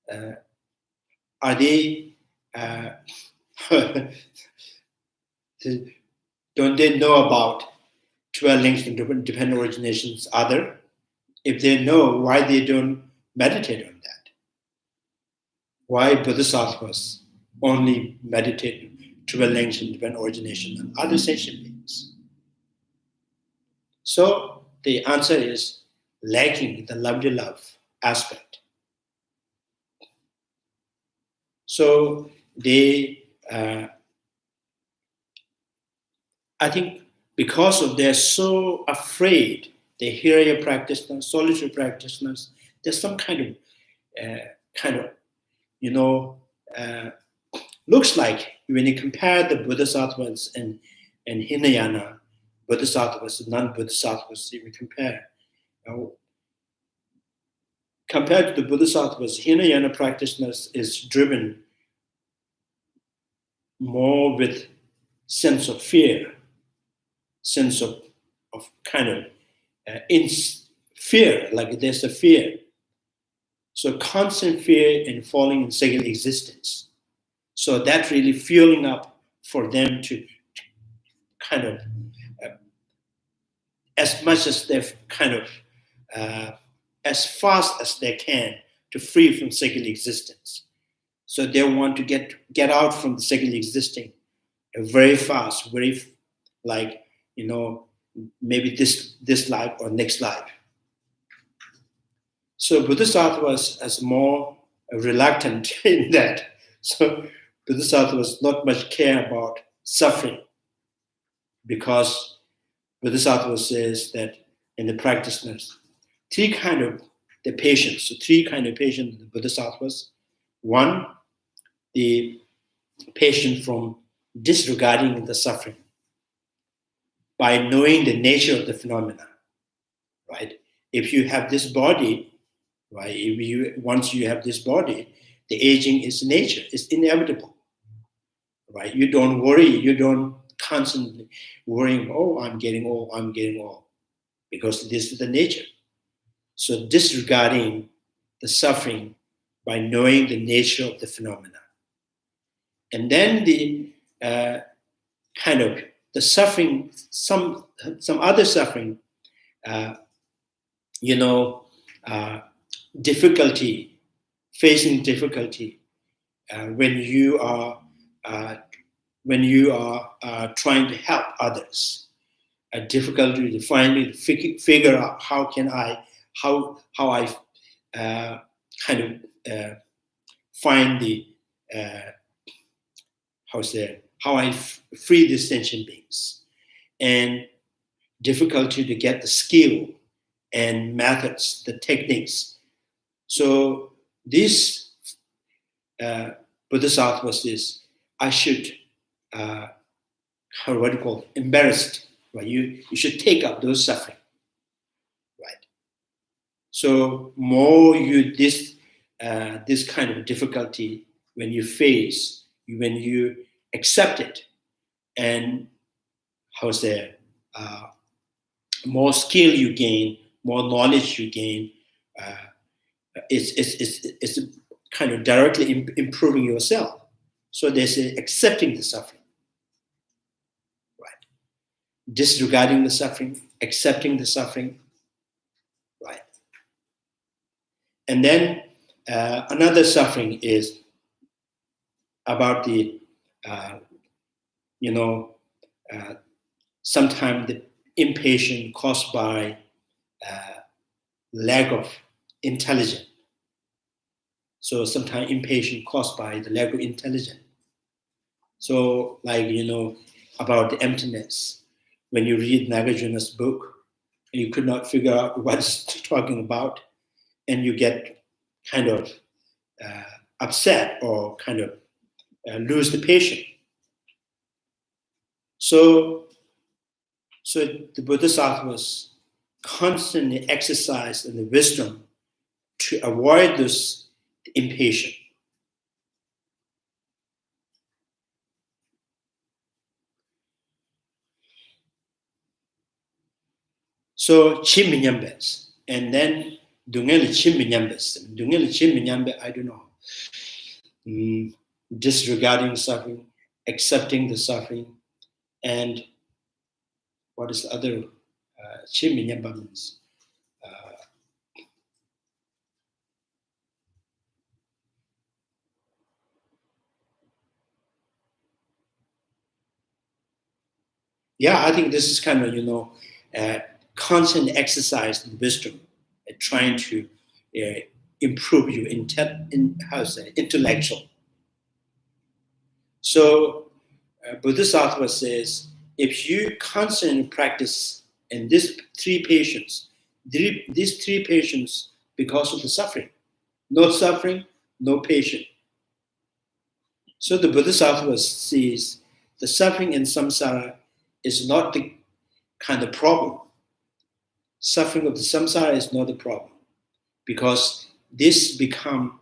Speaker 4: are they, don't they know about 12 links from dependent originations are there? If they know, why they don't meditate on that? Why bodhisattvas only meditate 12 links from dependent origination and other sentient beings? So the answer is lacking the lovely love aspect. So they, I think because of they're so afraid, they hear your practitioners, solitary practitioners, there's some kind of, looks like when you compare the bodhisattvas and Hinayana bodhisattvas and non-bodhisattvas, if you compare, compared to the bodhisattvas, Hinayana practitioners is driven more with sense of fear, sense of kind of fear, like there's a fear. So constant fear in falling in second existence. So that really fueling up for them to kind of, as much as they've kind of, as fast as they can to free from second existence. So they want to get out from the second existing very fast, very like, maybe this life or next life. So bodhisattvas is more reluctant in that. So bodhisattvas not much care about suffering, because bodhisattva says that in the practitioners, three kind of patients in the bodhisattvas. One, the patient from disregarding the suffering by knowing the nature of the phenomena, right? If you have this body, right? Once you have this body, the aging is nature, it's inevitable, right? You don't worry, you don't constantly worrying, oh, I'm getting old, because this is the nature. So disregarding the suffering by knowing the nature of the phenomena. And then the kind of the suffering, some other suffering, difficulty, facing difficulty when you are trying to help others. A difficulty to finally figure out how I find the how I free the sentient beings, and difficulty to get the skill and methods, the techniques. So this bodhisattvas is, I should, embarrassed, right? You should take up those suffering, right? So more this kind of difficulty, when you face, when you accept it, and more skill you gain, more knowledge you gain, it's kind of directly improving yourself. So there's accepting the suffering, right? Disregarding the suffering, accepting the suffering, right? And then another suffering is about the, sometimes the impatience caused by lack of intelligence. So sometimes impatience caused by the lack of intelligence. So like, about the emptiness. When you read Nagarjuna's book, you could not figure out what it's talking about, and you get kind of upset or kind of lose the patience. So the bodhisattvas constantly exercise in the wisdom to avoid this impatience. So chiminyambes, and then dungeli chiminyambe, I don't know. Disregarding suffering, accepting the suffering, and what is the other Chiminyamba means yeah, I think this is kind of, constant exercise in wisdom, trying to improve your intellectual. So Bodhisattva says, if you constantly practice in these three patients, because of the suffering, no patient. So the Bodhisattva sees the suffering in samsara is not the kind of problem. Suffering of the samsara is not the problem, because this become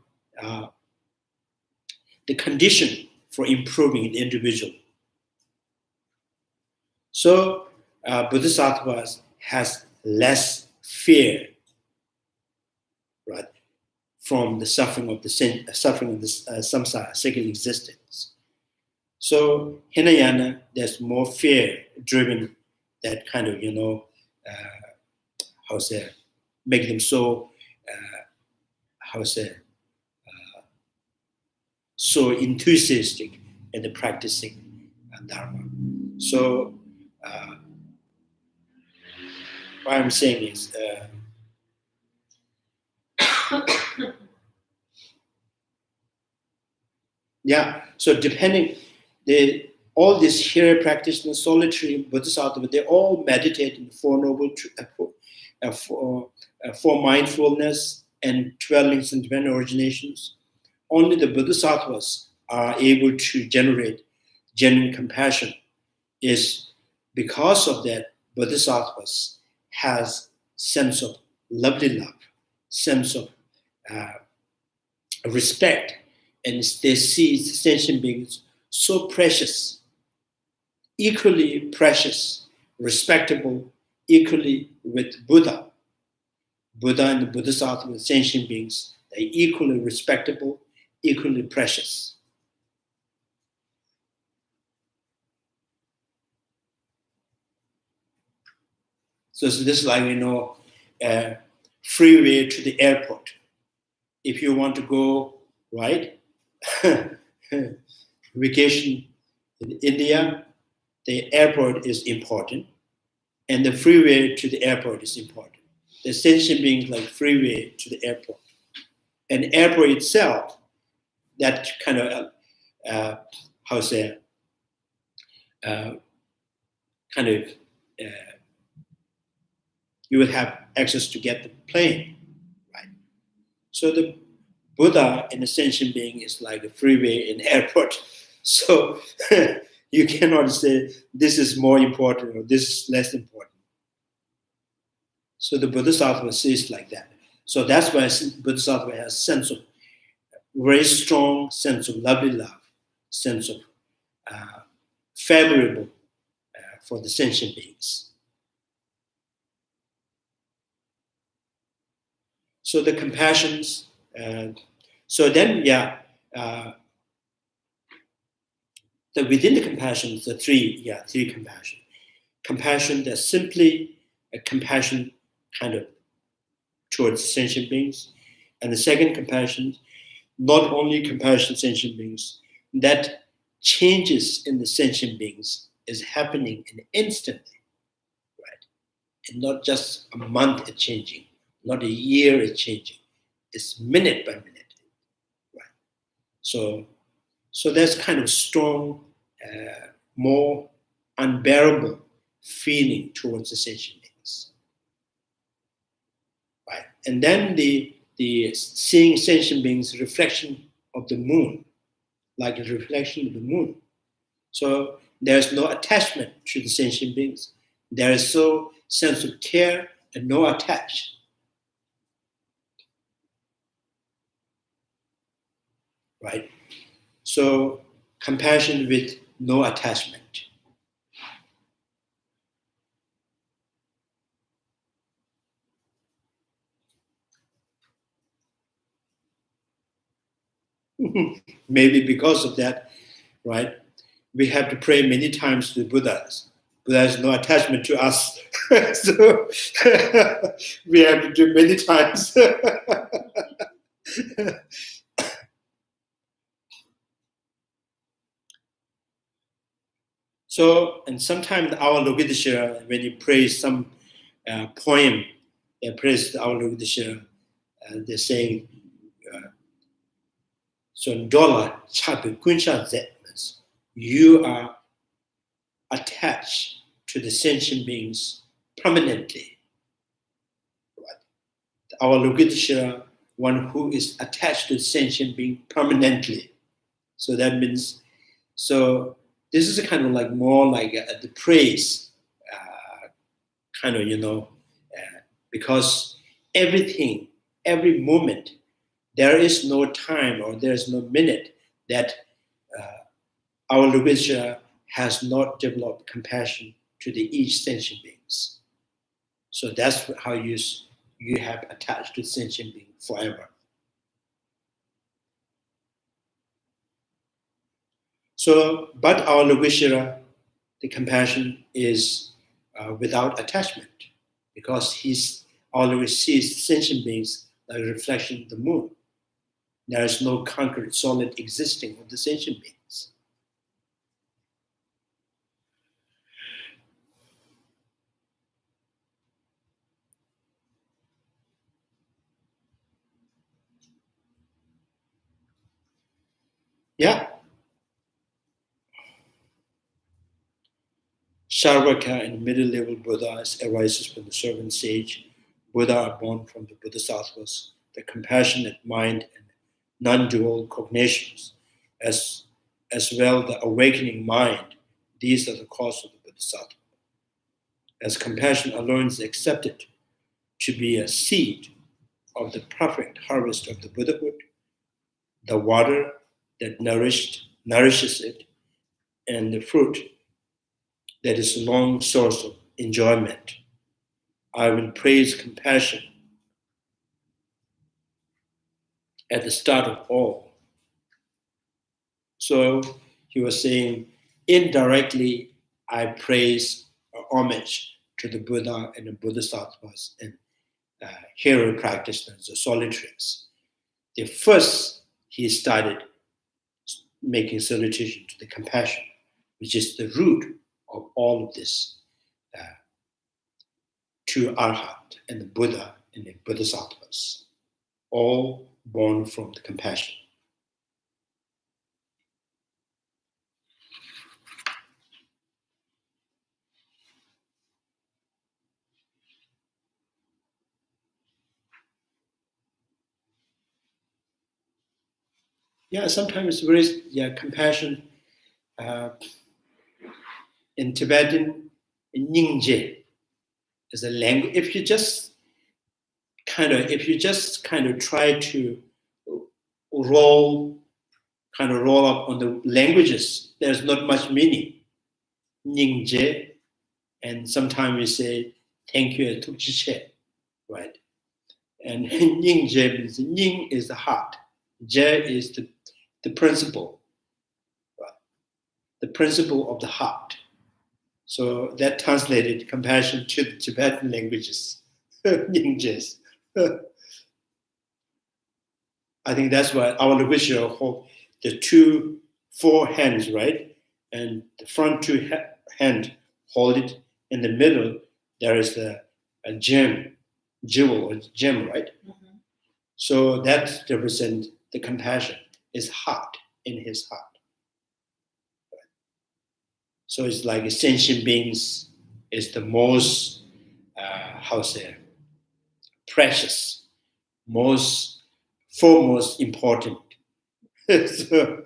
Speaker 4: the condition for improving the individual. So Bodhisattva has less fear, right, from the suffering of the samsara, second existence. So Hinayana, there's more fear-driven, that kind of, make them so, so enthusiastic in the practicing Dharma. So what I'm saying is, yeah, so depending, all these here practitioners, solitary Bodhisattva, they all meditate in the Four Noble for mindfulness and 12 links and 20 originations. Only the Bodhisattvas are able to generate genuine compassion. Is because of that, Bodhisattvas has sense of lovely love, sense of respect, and they see sentient beings so precious, equally precious, respectable, equally with Buddha. Buddha and the Bodhisattva, sentient beings, they're equally respectable, equally precious. So this is like, freeway to the airport. If you want to go, right, vacation in India, the airport is important, and the freeway to the airport is important. The sentient beings like freeway to the airport. And airport itself, that kind of, you would have access to get the plane, right? So the Buddha and the sentient being is like a freeway in airport. So you cannot say this is more important or this is less important. So the Bodhisattva sees like that. So that's why Bodhisattva has sense of very strong sense of lovely love, sense of favorable for the sentient beings. So the compassions. Within the compassions, the three compassion. Compassion that's simply a compassion kind of towards sentient beings. And the second compassion, not only compassion sentient beings, that changes in the sentient beings is happening instantly, right? And not just a month it's changing, not a year it's changing. It's minute by minute, right? So there's kind of strong, more unbearable feeling towards the sentient beings, right? And then the seeing sentient beings reflection of the moon, like a reflection of the moon. So there's no attachment to the sentient beings. There is so sense of care and no attach. Right? So compassion with no attachment. Maybe because of that, right? We have to pray many times to the Buddhas, Buddha has no attachment to us. So we have to do many times. So, and sometimes our Lokitasha, when you praise some poem, they praise our Lokitasha, they're saying, so Dola Chapi Kunsha Zetmas, you are attached to the sentient beings permanently. Our Lokitasha, one who is attached to the sentient being permanently. So that means, so this is a kind of like more like the praise, kind of, because everything, every moment, there is no time or there is no minute that our Lokitasha has not developed compassion to the each sentient beings. So that's how you have attached to sentient being forever. So, but our Lokitasha, the compassion is without attachment, because he's always sees sentient beings like a reflection of the moon. There is no concrete, solid existing of the sentient beings. Yeah. Sarvaka and middle level Buddhas arises from the servant sage. Buddha are born from the Bodhisattvas, the compassionate mind and non-dual cognitions, as well the awakening mind. These are the cause of the Bodhisattva. As compassion alone is accepted to be a seed of the perfect harvest of the Buddhahood, the water that nourishes it, and the fruit that is a long source of enjoyment. I will praise compassion at the start of all. So he was saying, indirectly, I praise or homage to the Buddha and the Bodhisattvas and hero practitioners, the solitaries. The first, he started making salutation to the compassion, which is the root of all of this, to Arhat and the Buddha and the Bodhisattvas, all born from the compassion. Yeah, sometimes there is compassion. In Tibetan, Nyingje is a language. If you just kind of try to roll up on the languages, there's not much meaning. Nyingje, and sometimes we say thank you, tukjiche, right? And Nyingje means Nying is the heart, Je is the principle, right? The principle of the heart. So that translated compassion to the Tibetan languages, Nyingjes. I think that's why our Lokitasha hold the four hands, right? And the front two hand hold it. In the middle, there is a jewel or gem, right? Mm-hmm. So that represents the compassion, his heart, in his heart. So it's like sentient beings is the most, precious, foremost important. So,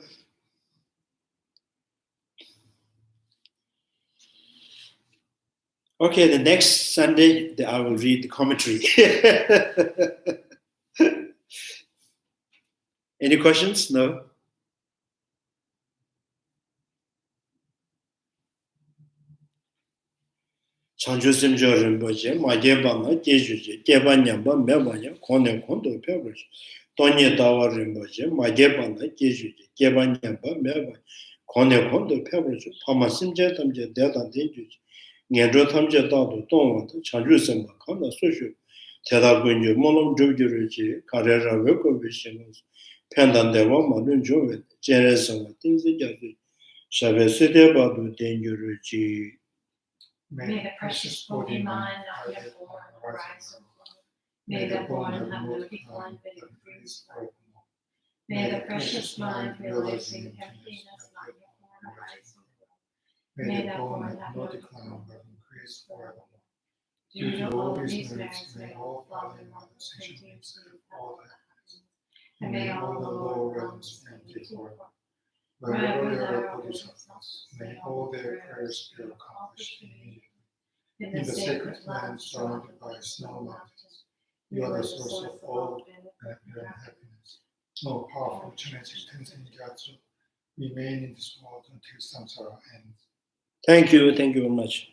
Speaker 4: okay, the next Sunday, I will read the commentary. Any questions? No? Chanchusim jo rinpoche, ma jeba ma jejuje, jeba nyamba meba nya, kone kondo pebrash. Tonye dawa rinpoche, ma jeba ma jejuje, jeba nyamba meba, kone kondo pebrash. Pama simje tamje dedan tenjuje,
Speaker 1: Ngendro Tamja Dado, Tonga, Chanju Samba, Kanda Social, Teda Bunju, Molom Jujuji, Carrera Weko Visions, Pendan Deva, Malun Jovet, Jeresama, things the Jazi, Shabeside Badu, Dangeruji.
Speaker 7: May the precious body mind not yet born arise and flow. May the born have no decline but increase forevermore. May the precious mind realizing emptiness not yet born arise and flow. May the born have no decline but increase forevermore. Due to all these merits, may all fallen mothers continue to all the happiness, and may all the lower realms be empty forever. Wherever there are bodhisattvas, may all their prayers be accomplished immediately. In the sacred land surrounded by snow mountains, you are the source of all benefit and happiness. O powerful Trinity Tenzin Gyatso, remain in this world until samsara ends.
Speaker 1: Thank you very much.